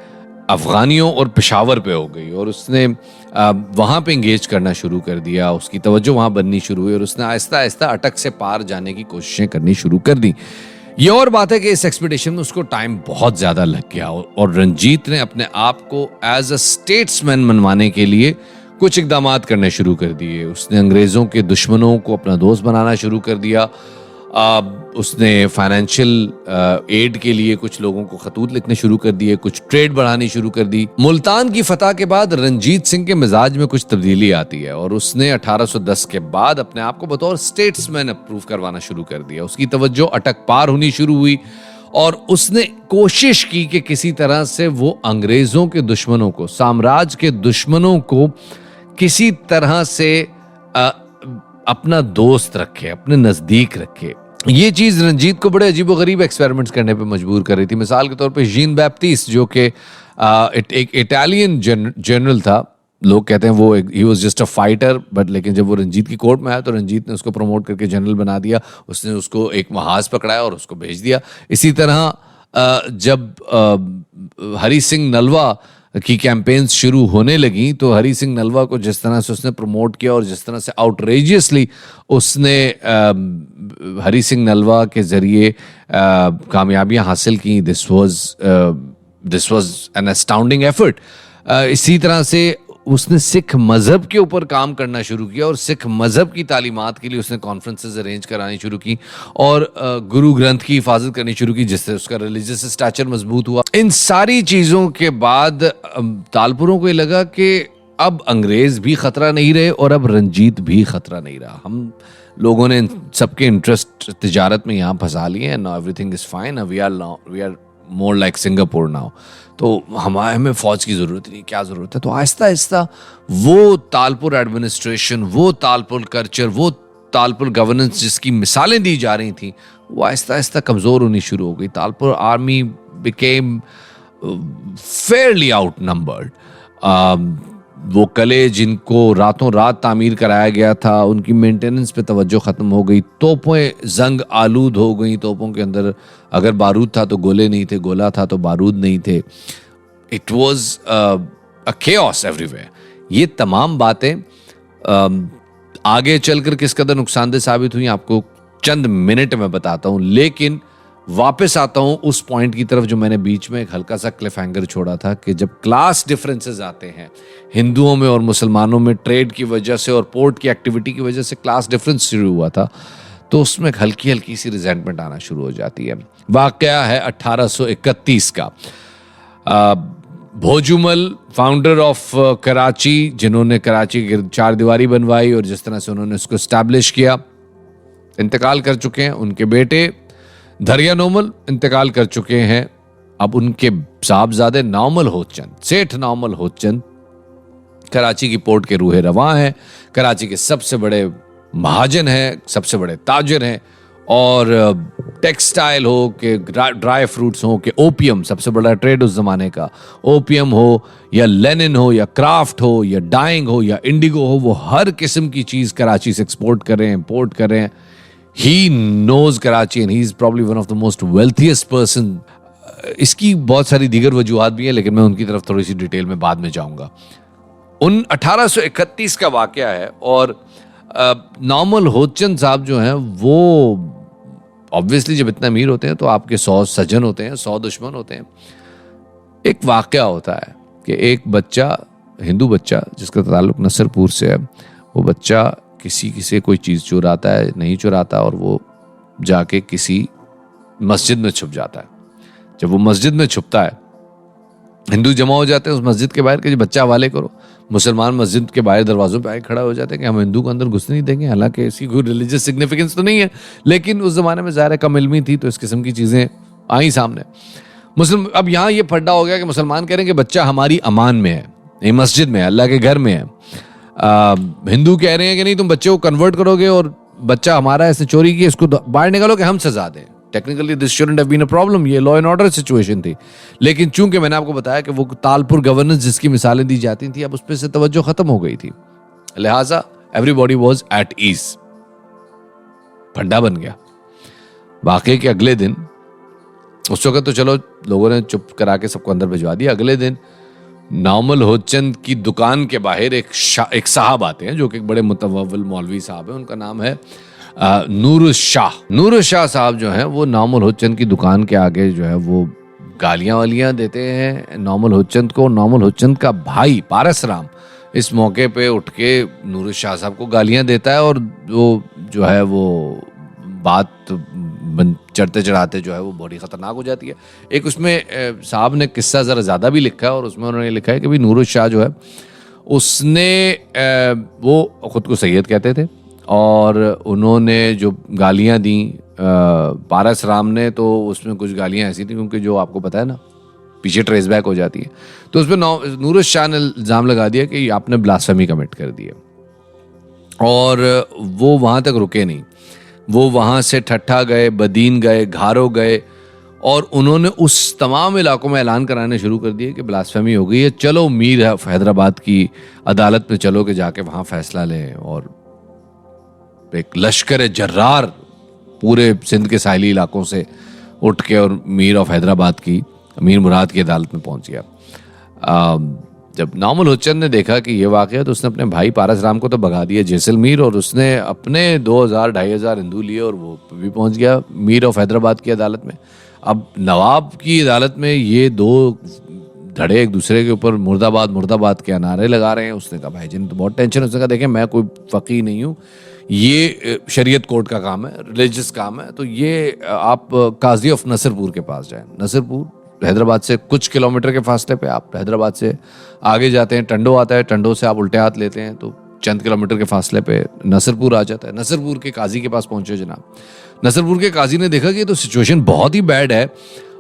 Speaker 1: अफगानियों और पेशावर पे हो गई और उसने वहां पे इंगेज करना शुरू कर दिया, उसकी तवज्जो वहां बननी शुरू हुई और उसने आहिस्ता आहिस्ता अटक से पार जाने की कोशिशें करनी शुरू कर दी। ये और बात है कि इस एक्सपीडिशन में उसको टाइम बहुत ज्यादा लग गया और रंजीत ने अपने आप को एज अ स्टेट्समैन मनवाने के लिए कुछ इकदामात करने शुरू कर दिए। उसने अंग्रेजों के दुश्मनों को अपना दोस्त बनाना शुरू कर दिया। उसने फाइनेंशियल एड के लिए कुछ लोगों को खतूत लिखने शुरू कर दिए, कुछ ट्रेड बढ़ानी शुरू कर दी। मुल्तान की फतह के बाद रंजीत सिंह के मिजाज में कुछ तब्दीली आती है और उसने 1810 के बाद अपने आप को बतौर स्टेट्समैन अप्रूव करवाना शुरू कर दिया। उसकी तवज्जो अटक पार होनी शुरू हुई और उसने कोशिश की कि किसी तरह से वो अंग्रेजों के दुश्मनों को, साम्राज्य के दुश्मनों को किसी तरह से अपना दोस्त रखे, अपने नजदीक रखे। ये चीज रंजीत को बड़े अजीबोगरीब एक्सपेरिमेंट्स करने पे मजबूर कर रही थी। मिसाल के तौर पे जीन बैप्टिस्ट जो कि एक इटालियन जनरल था, लोग कहते हैं वो he was just a fighter, but लेकिन जब वो रंजीत की कोर्ट में आया तो रंजीत ने उसको प्रमोट करके जनरल बना दिया, उसने उसको एक महाज पकड़ाया और उसको भेज दिया। इसी तरह जब हरी सिंह नलवा की कैंपेन्स शुरू होने लगी तो हरी सिंह नलवा को जिस तरह से उसने प्रमोट किया और जिस तरह से आउटरेजियसली उसने हरी सिंह नलवा के जरिए कामयाबियां हासिल की, this was an astounding effort. इसी तरह से उसने सिख मजहब के ऊपर काम करना शुरू किया और सिख मजहब की तालीमात के लिए उसने कॉन्फ्रेंसेस अरेंज करानी शुरू की और गुरु ग्रंथ की हिफाजत करनी शुरू की, जिससे उसका रिलीजियस स्टैचर मजबूत हुआ। इन सारी चीज़ों के बाद तालपुरों को ये लगा कि अब अंग्रेज भी खतरा नहीं रहे और अब रंजीत भी खतरा नहीं रहा। हम लोगों ने सबके इंटरेस्ट तिजारत में यहाँ फंसा लिए हैं, now everything is fine, we are more like Singapore now, तो हमें फौज की ज़रूरत नहीं, क्या ज़रूरत है। तो आहिस्ता आहिस्ता वो तालपुर एडमिनिस्ट्रेशन, वो तालपुर कल्चर, वो तालपुर गवर्नेंस जिसकी मिसालें दी जा रही थी, वो आहिस्ता आहिस्ता कमज़ोर होनी शुरू हो गई। Talpur army became Fairlie out numbered. वो किले जिनको रातों रात तामीर कराया गया था उनकी मेंटेनेंस पे तवज्जो ख़त्म हो गई, तोपें जंग आलूद हो गई, तोपों के अंदर अगर बारूद था तो गोले नहीं थे, गोला था तो बारूद नहीं थे। It was a chaos everywhere. ये तमाम बातें आगे चलकर किस कदर नुकसानदेह साबित हुई आपको चंद मिनट में बताता हूँ, लेकिन वापस आता हूं उस पॉइंट की तरफ जो मैंने बीच में एक हल्का सा क्लिफ हैंगर छोड़ा था कि जब क्लास डिफरेंसेस आते हैं हिंदुओं में और मुसलमानों में, ट्रेड की वजह से और पोर्ट की एक्टिविटी की वजह से क्लास डिफरेंस शुरू हुआ था, तो उसमें हल्की हल्की सी रिजेंटमेंट आना शुरू हो जाती है। वाकया है 1831 का। भोजूमल, फाउंडर ऑफ कराची, जिन्होंने कराची की चार दीवारी बनवाई और जिस तरह से उन्होंने उसको इस्टेब्लिश किया, इंतकाल कर चुके हैं। उनके बेटे धरिया नौमल इंतकाल कर चुके हैं। अब उनके साहबजादे नौमल होतचंद, सेठ नौमल होतचंद कराची की पोर्ट के रूहे रवां हैं, कराची के सबसे बड़े महाजन हैं, सबसे बड़े ताजिर हैं। और टेक्सटाइल हो कि ड्राई फ्रूट्स हो कि ओपियम, सबसे बड़ा ट्रेड उस जमाने का, ओपियम हो या लेनिन हो या क्राफ्ट हो या डाइंग हो या इंडिगो हो, वो हर किस्म की चीज़ कराची से एक्सपोर्ट कर रहे हैं, इम्पोर्ट कर रहे हैं। He knows Karachi and he is probably one of the most wealthiest person. इसकी बहुत सारी दीगर वजूहात भी हैं, लेकिन मैं उनकी तरफ थोड़ी सी डिटेल में बाद में जाऊंगा। 1831 का वाकया है और नौमल होतचंद साहब जो हैं वो ऑब्वियसली जब इतना अमीर होते हैं तो आपके 100 सज्जन होते हैं, 100 दुश्मन होते हैं। एक वाकया होता है कि एक बच्चा, हिंदू बच्चा जिसका ताल्लुक नसरपुर से है, वो बच्चा किसी से कोई चीज़ चुराता है, नहीं चुराता, और वो जाके किसी मस्जिद में छुप जाता है। जब वो मस्जिद में छुपता है, हिंदू जमा हो जाते हैं उस मस्जिद के बाहर कि बच्चा हवाले करो। मुसलमान मस्जिद के बाहर दरवाजों पे आए खड़ा हो जाते हैं कि हम हिंदू को अंदर घुसने नहीं देंगे, हालांकि इसकी कोई रिलीजियस सिग्निफिकेंस तो नहीं है, लेकिन उस ज़माने में ज़ाहिर कम इल्मी थी तो इस किस्म की चीज़ें आई सामने। अब यहाँ ये फड्डा हो गया कि मुसलमान कह रहे हैं कि बच्चा हमारी अमान में है, ये मस्जिद में है, अल्लाह के घर में है। हिंदू कह रहे हैं कि नहीं, तुम बच्चे को कन्वर्ट करोगे और बच्चा हमारा ऐसे चोरी की, इसको बाहर निकालो कि हम सजा दें। Technically this shouldn't have been a problem, ये लॉ एंड ऑर्डर सिचुएशन थी, लेकिन चूंकि मैंने आपको बताया कि वो तालपुर गवर्नेंस जिसकी मिसालें दी जाती थी, अब उस पर से तवज्जो खत्म हो गई थी, लिहाजा एवरीबॉडी वाज एट ईज। फड्डा बन गया। वाकई के अगले दिन, उस वक्त तो चलो लोगों ने चुप करा के सबको अंदर भिजवा दिया, अगले दिन नौमल होतचंद की दुकान के बाहर एक साहब आते हैं जो कि एक बड़े मुतवव्विल मौलवी साहब हैं, उनका नाम है नूरुल शाह। नूरुल शाह साहब जो हैं वो नौमल होतचंद की दुकान के आगे जो है वो गालियां वालियां देते हैं नौमल होतचंद को। नौमल होतचंद का भाई पारस राम इस मौके पे उठ के नूरुल शाह साहब को गालियां देता है और वो जो है वो बात चढ़ते चढ़ाते जो है वो बड़ी ख़तरनाक हो जाती है। एक उसमें साहब ने किस्सा ज़रा ज़्यादा भी लिखा है और उसमें उन्होंने लिखा है कि भाई नूरुल शाह जो है उसने वो ख़ुद को सैयद कहते थे और उन्होंने जो गालियाँ दी पारस राम ने, तो उसमें कुछ गालियाँ ऐसी थी क्योंकि जो आपको पता है ना पीछे ट्रेस बैक हो जाती है, तो उसमें नूरुल शाह ने इल्ज़ाम लगा दिया कि आपने ब्लास्फेमी कमिट कर दी है। और वो वहाँ तक रुके नहीं, वो वहाँ से ठट्ठा गए, बदीन गए, घारो गए और उन्होंने उस तमाम इलाकों में ऐलान कराने शुरू कर दिए कि ब्लास्फेमी हो गई है, चलो मीर हैदराबाद की अदालत में चलो कि जाके वहां फैसला लें। और एक लश्कर जर्रार पूरे सिंध के साहिली इलाकों से उठ के और मीर ऑफ हैदराबाद की, मीर मुराद की अदालत में पहुंच गया। जब नामुल हुज्जत ने देखा कि ये वाक़या, तो उसने अपने भाई पारस राम को तो भगा दिया जैसलमेर, और उसने अपने 2000-2500 हिंदू लिए और वो भी पहुंच गया मीर ऑफ हैदराबाद की अदालत में। अब नवाब की अदालत में ये दो धड़े एक दूसरे के ऊपर मुर्दाबाद मुर्दाबाद के नारे लगा रहे हैं। उसने कहा भाई जी ने तो बहुत टेंशन। उसने कहा देखें मैं कोई फ़कीह नहीं हूँ, ये शरीयत कोर्ट का काम है, रिलीजियस काम है, तो ये आप काजी ऑफ नसरपुर के पास जाएं। नसरपुर हैदराबाद से कुछ किलोमीटर के फासले पे, आप हैदराबाद से आगे जाते हैं टंडो आता है, टंडो से आप उल्टे हाथ लेते हैं तो चंद किलोमीटर के फासले पे नसरपुर आ जाता है। नसरपुर के काजी के पास पहुंचे जनाब। नसरपुर के काजी ने देखा कि तो सिचुएशन बहुत ही बैड है,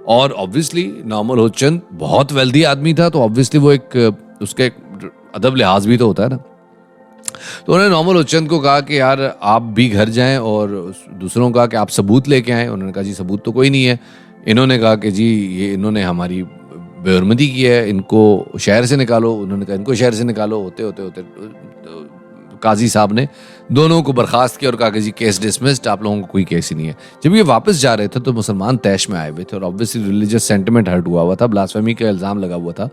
Speaker 1: और ऑब्वियसली नामुल हुज्जत बहुत वेल्दी आदमी था, तो ऑब्वियसली वो एक उसके एक अदब लिहाज भी तो होता है ना। तो उन्होंने नामुल हुज्जत को कहा कि यार आप भी घर जाएं, और दूसरों को कहा कि आप सबूत लेके आएँ। उन्होंने कहा जी सबूत तो कोई नहीं है। इन्होंने कहा कि जी ये इन्होंने हमारी बेहरमती की है, इनको शहर से निकालो। उन्होंने कहा इनको शहर से निकालो। होते होते होते काजी साहब ने दोनों को बर्खास्त किया और कहा कि जी केस डिसमिस्ड, आप लोगों को कोई केस ही नहीं है। जब ये वापस जा रहे थे तो मुसलमान तैश में आए हुए थे, और ऑब्वियसली रिलीजियस सेंटिमेंट हर्ट हुआ था, ब्लास्फेमी का इल्ज़ाम लगा हुआ था।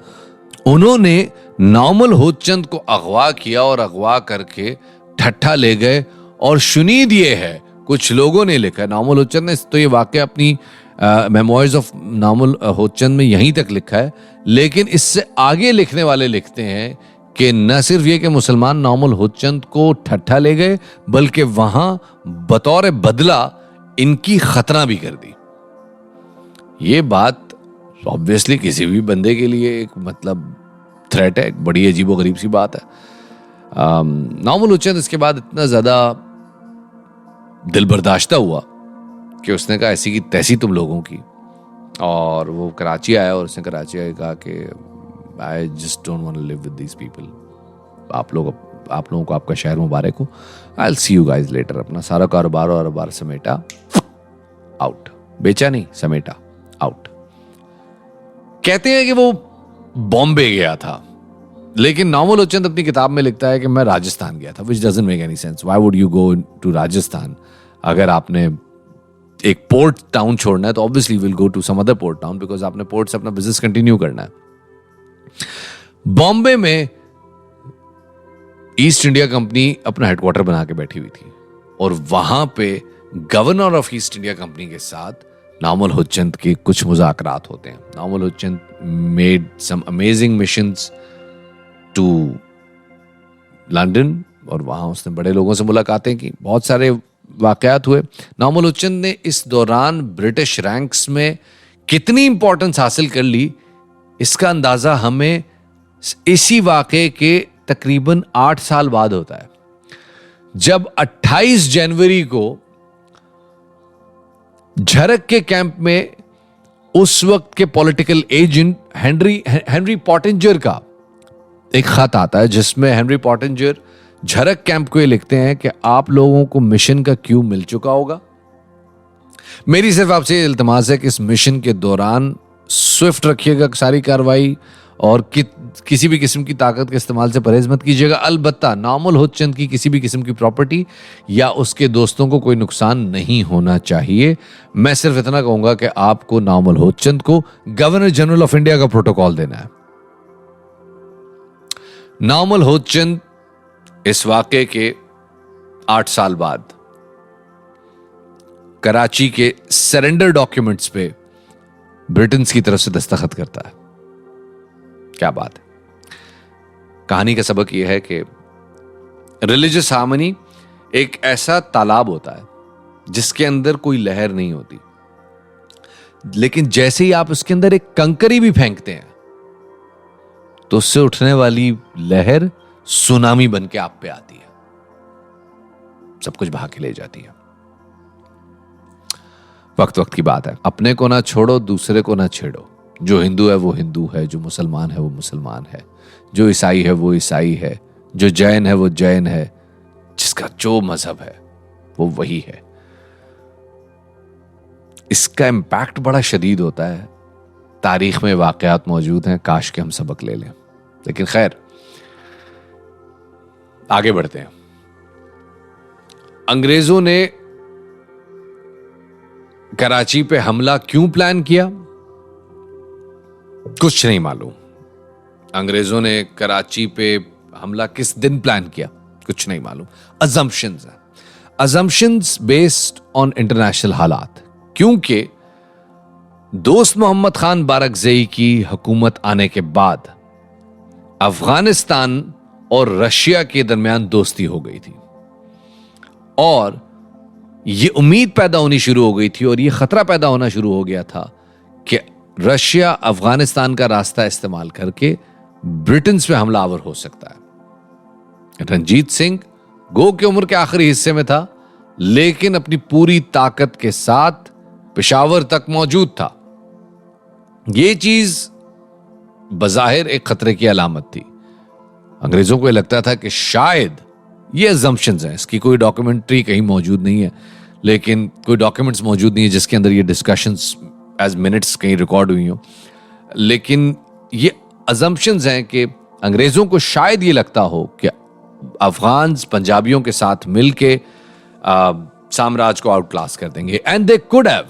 Speaker 1: उन्होंने नामुल हुज्जत को अगवा किया और अगवा करके ठट्ठा ले गए। और शुनीद ये है, कुछ लोगों ने लिखा, नामुल हुज्जत ने तो ये वाक़या अपनी मेमोइर्स ऑफ नामुल हुज्जत में यहीं तक लिखा है, लेकिन इससे आगे लिखने वाले लिखते हैं कि न सिर्फ ये कि मुसलमान नामुल हुज्जत को ठट्ठा ले गए, बल्कि वहां बतौर बदला इनकी खतना भी कर दी। ये बात ऑब्वियसली किसी भी बंदे के लिए एक मतलब थ्रेट है, एक बड़ी अजीबो गरीब सी बात है। नामुल हुज्जत इसके बाद इतना ज्यादा दिल बर्दाश्ता हुआ कि उसने कहा ऐसी की तैसी तुम लोगों की, और वो कराची आया और उसने कराची आया कहा कि I just don't want to live with these people. आप लोगों को आपका शहर मुबारक हो, I will see you guys later. अपना सारा कारोबार समेटा, आउट। बेचा नहीं, समेटा, आउट। कहते हैं कि वो बॉम्बे गया था, लेकिन नामुल हुज्जत अपनी किताब में लिखता है कि मैं राजस्थान गया था, which doesn't make any sense. Why would you go to Rajasthan? अगर आपने एक पोर्ट टाउन छोड़ना है तो obviously will go to some other port town, because आपने पोर्ट से अपना बिजनेस कंटिन्यू करना है। बॉम्बे में ईस्ट इंडिया कंपनी अपना हेडक्वार्टर बना के बैठी हुई थी, और वहां पे governor of East India Company के साथ नामुल हुज्जत के कुछ मुज़ाकरात होते हैं। नामुल हुज्जत made some amazing missions to London, और वहां उसने बड़े लोगों से मुलाकातें की, बहुत सारे वाकयात हुए। नामुल हुज्जत ने इस दौरान ब्रिटिश रैंक्स में कितनी इंपॉर्टेंस हासिल कर ली, इसका अंदाजा हमें इसी वाकये के तकरीबन 8 साल बाद होता है, जब 28 जनवरी को झरक के कैंप में उस वक्त के पॉलिटिकल एजेंट हेनरी पॉटिंजर का एक खत आता है, जिसमें हेनरी पॉटिंजर झरक कैंप को ये लिखते हैं कि आप लोगों को मिशन का क्यू मिल चुका होगा। मेरी सिर्फ आपसे इल्तिमास है कि इस मिशन के दौरान स्विफ्ट रखिएगा सारी कार्रवाई, और किसी भी किस्म की ताकत के इस्तेमाल से परहेज मत कीजिएगा। अलबत्ता नामुल हुज्जत की किसी भी किस्म की प्रॉपर्टी या उसके दोस्तों को कोई नुकसान नहीं होना चाहिए। मैं सिर्फ इतना कहूंगा कि आपको नामुल हुज्जत को गवर्नर जनरल ऑफ इंडिया का प्रोटोकॉल देना है। नामुल हुज्जत इस वाक़े के 8 साल बाद कराची के सरेंडर डॉक्यूमेंट्स पे ब्रिटेन की तरफ से दस्तखत करता है। क्या बात है। कहानी का सबक यह है कि रिलीजियस हार्मनी एक ऐसा तालाब होता है जिसके अंदर कोई लहर नहीं होती, लेकिन जैसे ही आप उसके अंदर एक कंकरी भी फेंकते हैं तो उससे उठने वाली लहर सुनामी बन के आप पे आती है, सब कुछ बहा के ले जाती है। वक्त वक्त की बात है। अपने को ना छोड़ो, दूसरे को ना छेड़ो। जो हिंदू है वो हिंदू है, जो मुसलमान है वो मुसलमान है, जो ईसाई है वो ईसाई है, जो जैन है वो जैन है, जिसका जो मजहब है वो वही है। इसका इम्पैक्ट बड़ा शदीद होता है। तारीख में वाकयात मौजूद हैं, काश के हम सबक ले लें। लेकिन खैर, आगे बढ़ते हैं। अंग्रेजों ने कराची पे हमला क्यों प्लान किया, कुछ नहीं मालूम। अंग्रेजों ने कराची पे हमला किस दिन प्लान किया, कुछ नहीं मालूम। अजम्पशंस हैं, अजम्पशंस बेस्ड ऑन इंटरनेशनल हालात। क्योंकि दोस्त मोहम्मद खान बारकज़ई की हुकूमत आने के बाद अफगानिस्तान और रशिया के दरमियान दोस्ती हो गई थी और यह उम्मीद पैदा होनी शुरू हो गई थी और यह खतरा पैदा होना शुरू हो गया था कि रशिया अफगानिस्तान का रास्ता इस्तेमाल करके ब्रिटेन पे हमलावर हो सकता है। रंजीत सिंह गो की उम्र के आखिरी हिस्से में था, लेकिन अपनी पूरी ताकत के साथ पेशावर तक मौजूद था। यह चीज बज़ाहिर एक खतरे की अलामत थी। अंग्रेजों को यह लगता था कि शायद ये अजम्पशंस हैं, इसकी कोई डॉक्यूमेंट्री कहीं मौजूद नहीं है, लेकिन कोई डॉक्यूमेंट्स मौजूद नहीं है जिसके अंदर ये डिस्कशंस एज मिनट्स कहीं रिकॉर्ड हुई हो। लेकिन ये अजम्पशंस हैं कि अंग्रेजों को शायद ये लगता हो कि अफगान पंजाबियों के साथ मिलके साम्राज्य को आउट क्लास कर देंगे, एंड दे कुड हैव,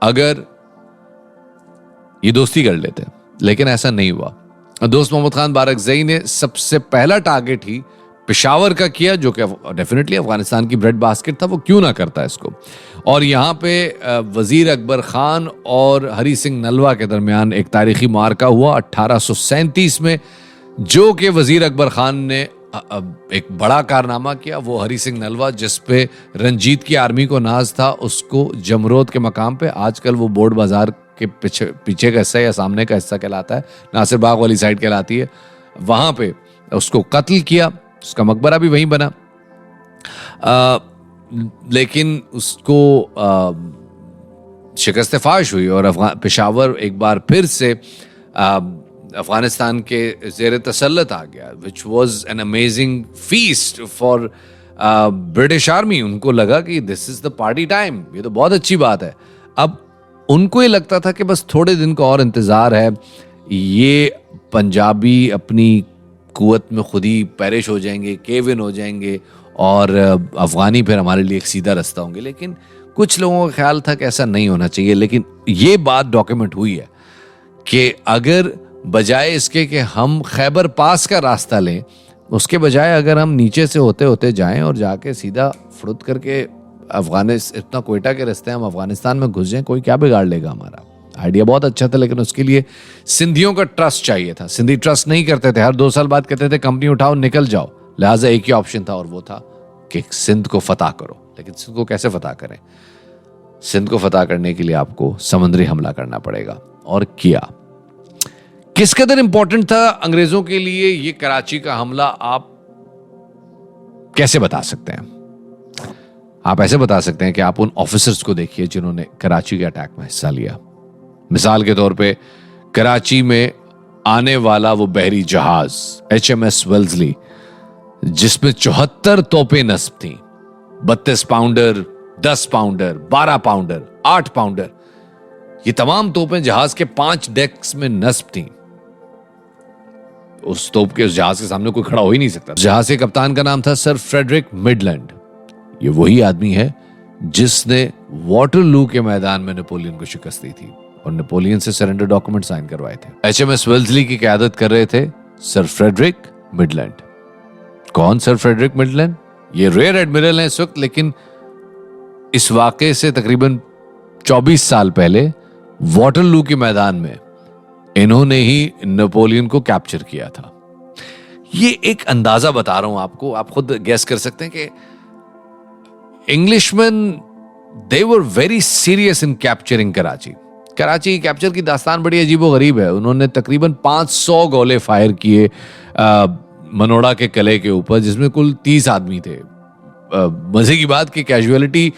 Speaker 1: अगर ये दोस्ती कर लेते। लेकिन ऐसा नहीं हुआ। दोस्त मोहम्मद खान बारकज़ई ने सबसे पहला टारगेट ही पेशावर का किया, जो कि डेफिनेटली अफगानिस्तान की ब्रेड बास्केट था, वो क्यों ना करता इसको। और यहाँ पे वजीर अकबर खान और हरी सिंह नलवा के दरमियान एक तारीखी मार्का हुआ 1837 में, जो कि वजीर अकबर खान ने एक बड़ा कारनामा किया। वो हरी सिंह नलवा, जिस पे रंजीत की आर्मी को नाज था, उसको जमरोद के मकाम पे, आजकल वो बोर्ड बाजार के पीछे का हिस्सा या सामने का हिस्सा कहलाता है, नासिर बाग वाली साइड कहलाती है, वहां पे उसको कत्ल किया। उसका मकबरा भी वहीं बना। लेकिन उसको शिकस्त फाश हुई और पेशावर एक बार फिर से अफगानिस्तान के ज़ेर तसल्लुत आ गया, which was an amazing feast for British army. उनको लगा कि this is the party time, ये तो बहुत अच्छी बात है। अब उनको ये लगता था कि बस थोड़े दिन का और इंतजार है, ये पंजाबी अपनी कुवत में खुद ही पेरिश हो जाएंगे, केव इन हो जाएंगे और अफगानी फिर हमारे लिए एक सीधा रास्ता होंगे। लेकिन कुछ लोगों का ख्याल था कि ऐसा नहीं होना चाहिए। लेकिन ये बात डॉक्यूमेंट हुई है कि अगर बजाय इसके कि हम खैबर पास का रास्ता लें, उसके बजाय अगर हम नीचे से होते होते जाएं और जाके सीधा फुर्त करके इतना कोयटा के रास्ते हम अफगानिस्तान में घुस जाएं, कोई क्या बिगाड़ लेगा हमारा। आइडिया बहुत अच्छा था, लेकिन उसके लिए सिंधियों का ट्रस्ट चाहिए था। सिंधी ट्रस्ट नहीं करते थे, हर 2 साल बाद कहते थे कंपनी उठाओ निकल जाओ। लिहाजा एक ही ऑप्शन था और वो था कि सिंध को फतह करो। लेकिन सिंध को कैसे फतह करें? सिंध को फतह करने के लिए आपको समुद्री हमला करना पड़ेगा, और किया। किस कदर इंपॉर्टेंट था अंग्रेजों के लिए ये कराची का हमला, आप कैसे बता सकते हैं? आप ऐसे बता सकते हैं कि आप उन ऑफिसर्स को देखिए जिन्होंने कराची के अटैक में हिस्सा लिया। मिसाल के तौर पे कराची में आने वाला वो बहरी जहाज HMS वेल्सली, जिसमें 74 तोपें नस्ब थी, 32 पाउंडर, 10 पाउंडर, 12 पाउंडर, 8 पाउंडर, ये तमाम तोपें जहाज के 5 डेक्स में नस्ब थी। उस तोप के उस जहाज के सामने कोई खड़ा हो ही नहीं सकता। जहाज के कप्तान का नाम था सर फ्रेडरिक मिडलैंड। ये वही आदमी है जिसने वाटरलू के मैदान में नेपोलियन को शिकस्त दी थी और नेपोलियन से सरेंडर डॉक्यूमेंट साइन करवाए थे। HMS वेल्सली की क़यादत कर रहे थे सर फ्रेडरिक मिडलैंड। कौन सर फ्रेडरिक मिडलैंड? ये रेयर एडमिरल हैं इस वक्त, लेकिन इस वाकये से तकरीबन 24 साल पहले वाटरलू के मैदान में इन्होंने ही नेपोलियन को कैप्चर किया था। ये एक अंदाजा बता रहा हूं आपको, आप खुद गैस कर सकते हैं कि Englishman they were very serious in capturing Karachi. Karachi capture की दास्तान बड़ी अजीबो गरीब है। उन्होंने तकरीबन 500 गोले फायर किए मनोड़ा के किले के ऊपर, जिसमें कुल 30 आदमी थे। मजे की बात कि कैजुअलिटी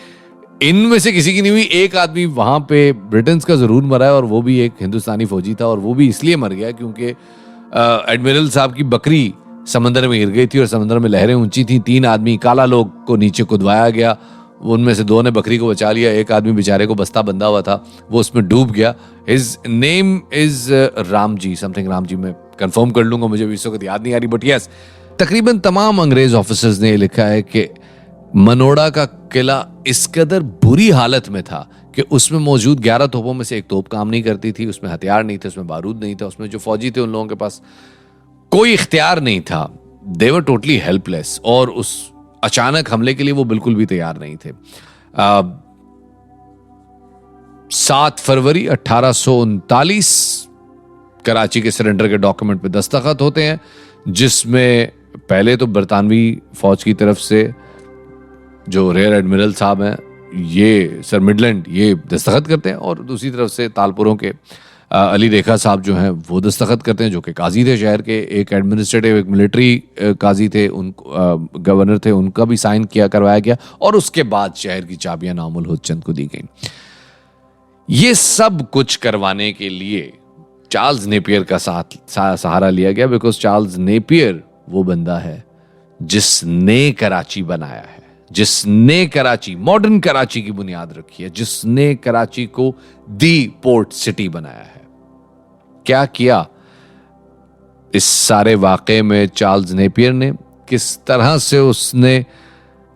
Speaker 1: इनमें से किसी की नहीं हुई। एक आदमी वहां पे ब्रिटेन का जरूर मरा है, और वो भी एक हिंदुस्तानी फौजी था, और वो भी इसलिए मर गया क्योंकि एडमिरल साहब की बकरी समंदर में गिर गई थी और समंदर में लहरें ऊंची थी। 3 आदमी काला लोग को नीचे कुदवाया गया उनमें से 2 ने बकरी को बचा लिया, एक आदमी बेचारे को बस्ता बंधा हुआ था, वो उसमें डूब गया। His name is Ram ji, something Ram ji, मैं कंफर्म कर लूंगा, मुझे भी इस वक्त याद नहीं आ रही, बट यस, तकरीबन तमाम अंग्रेज ऑफिसर्स ने लिखा है कि मनोड़ा का किला इस कदर बुरी हालत में था कि उसमें मौजूद 11 तोपों में से एक तोप काम नहीं करती थी, उसमें हथियार नहीं थे, उसमें बारूद नहीं था, उसमें जो फौजी थे उन लोगों के पास कोई इख्तियार नहीं था। दे वर टोटली हेल्पलेस, और उस अचानक हमले के लिए वो बिल्कुल भी तैयार नहीं थे। 7 फरवरी 1839 कराची के सरेंडर के डॉक्यूमेंट पे दस्तखत होते हैं, जिसमें पहले तो बरतानवी फौज की तरफ से जो रेयर एडमिरल साहब हैं, ये सर मिडलैंड, ये दस्तखत करते हैं, और दूसरी तरफ से तालपुरों के अली रेखा साहब जो हैं वो दस्तखत करते हैं, जो कि काजी थे शहर के, एक एडमिनिस्ट्रेटिव, एक मिलिट्री काजी थे, उन गवर्नर थे, उनका भी साइन करवाया गया, और उसके बाद शहर की चाबियां नामुल हुज्जत को दी गई। ये सब कुछ करवाने के लिए चार्ल्स नेपियर का सहारा लिया गया, बिकॉज चार्ल्स नेपियर वो बंदा है जिसने कराची बनाया है, जिसने कराची, मॉडर्न कराची की बुनियाद रखी है, जिसने कराची को दी पोर्ट सिटी बनाया है। क्या किया इस सारे वाकये में चार्ल्स नेपियर ने, किस तरह से उसने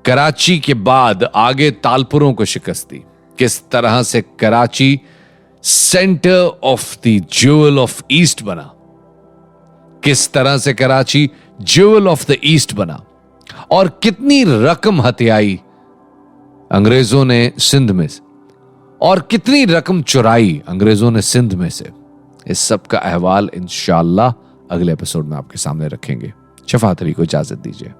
Speaker 1: कराची के बाद आगे तालपुरों को शिकस्त दी, किस तरह से Karachi centre of the jewel of east बना, किस तरह से Karachi jewel of the east बना, और कितनी रकम हथियाई अंग्रेजों ने सिंध में से, और कितनी रकम चुराई अंग्रेजों ने सिंध में से। इस सब का अहवाल इंशाअल्लाह अगले एपिसोड में आपके सामने रखेंगे। शफात अली को इजाजत दीजिए।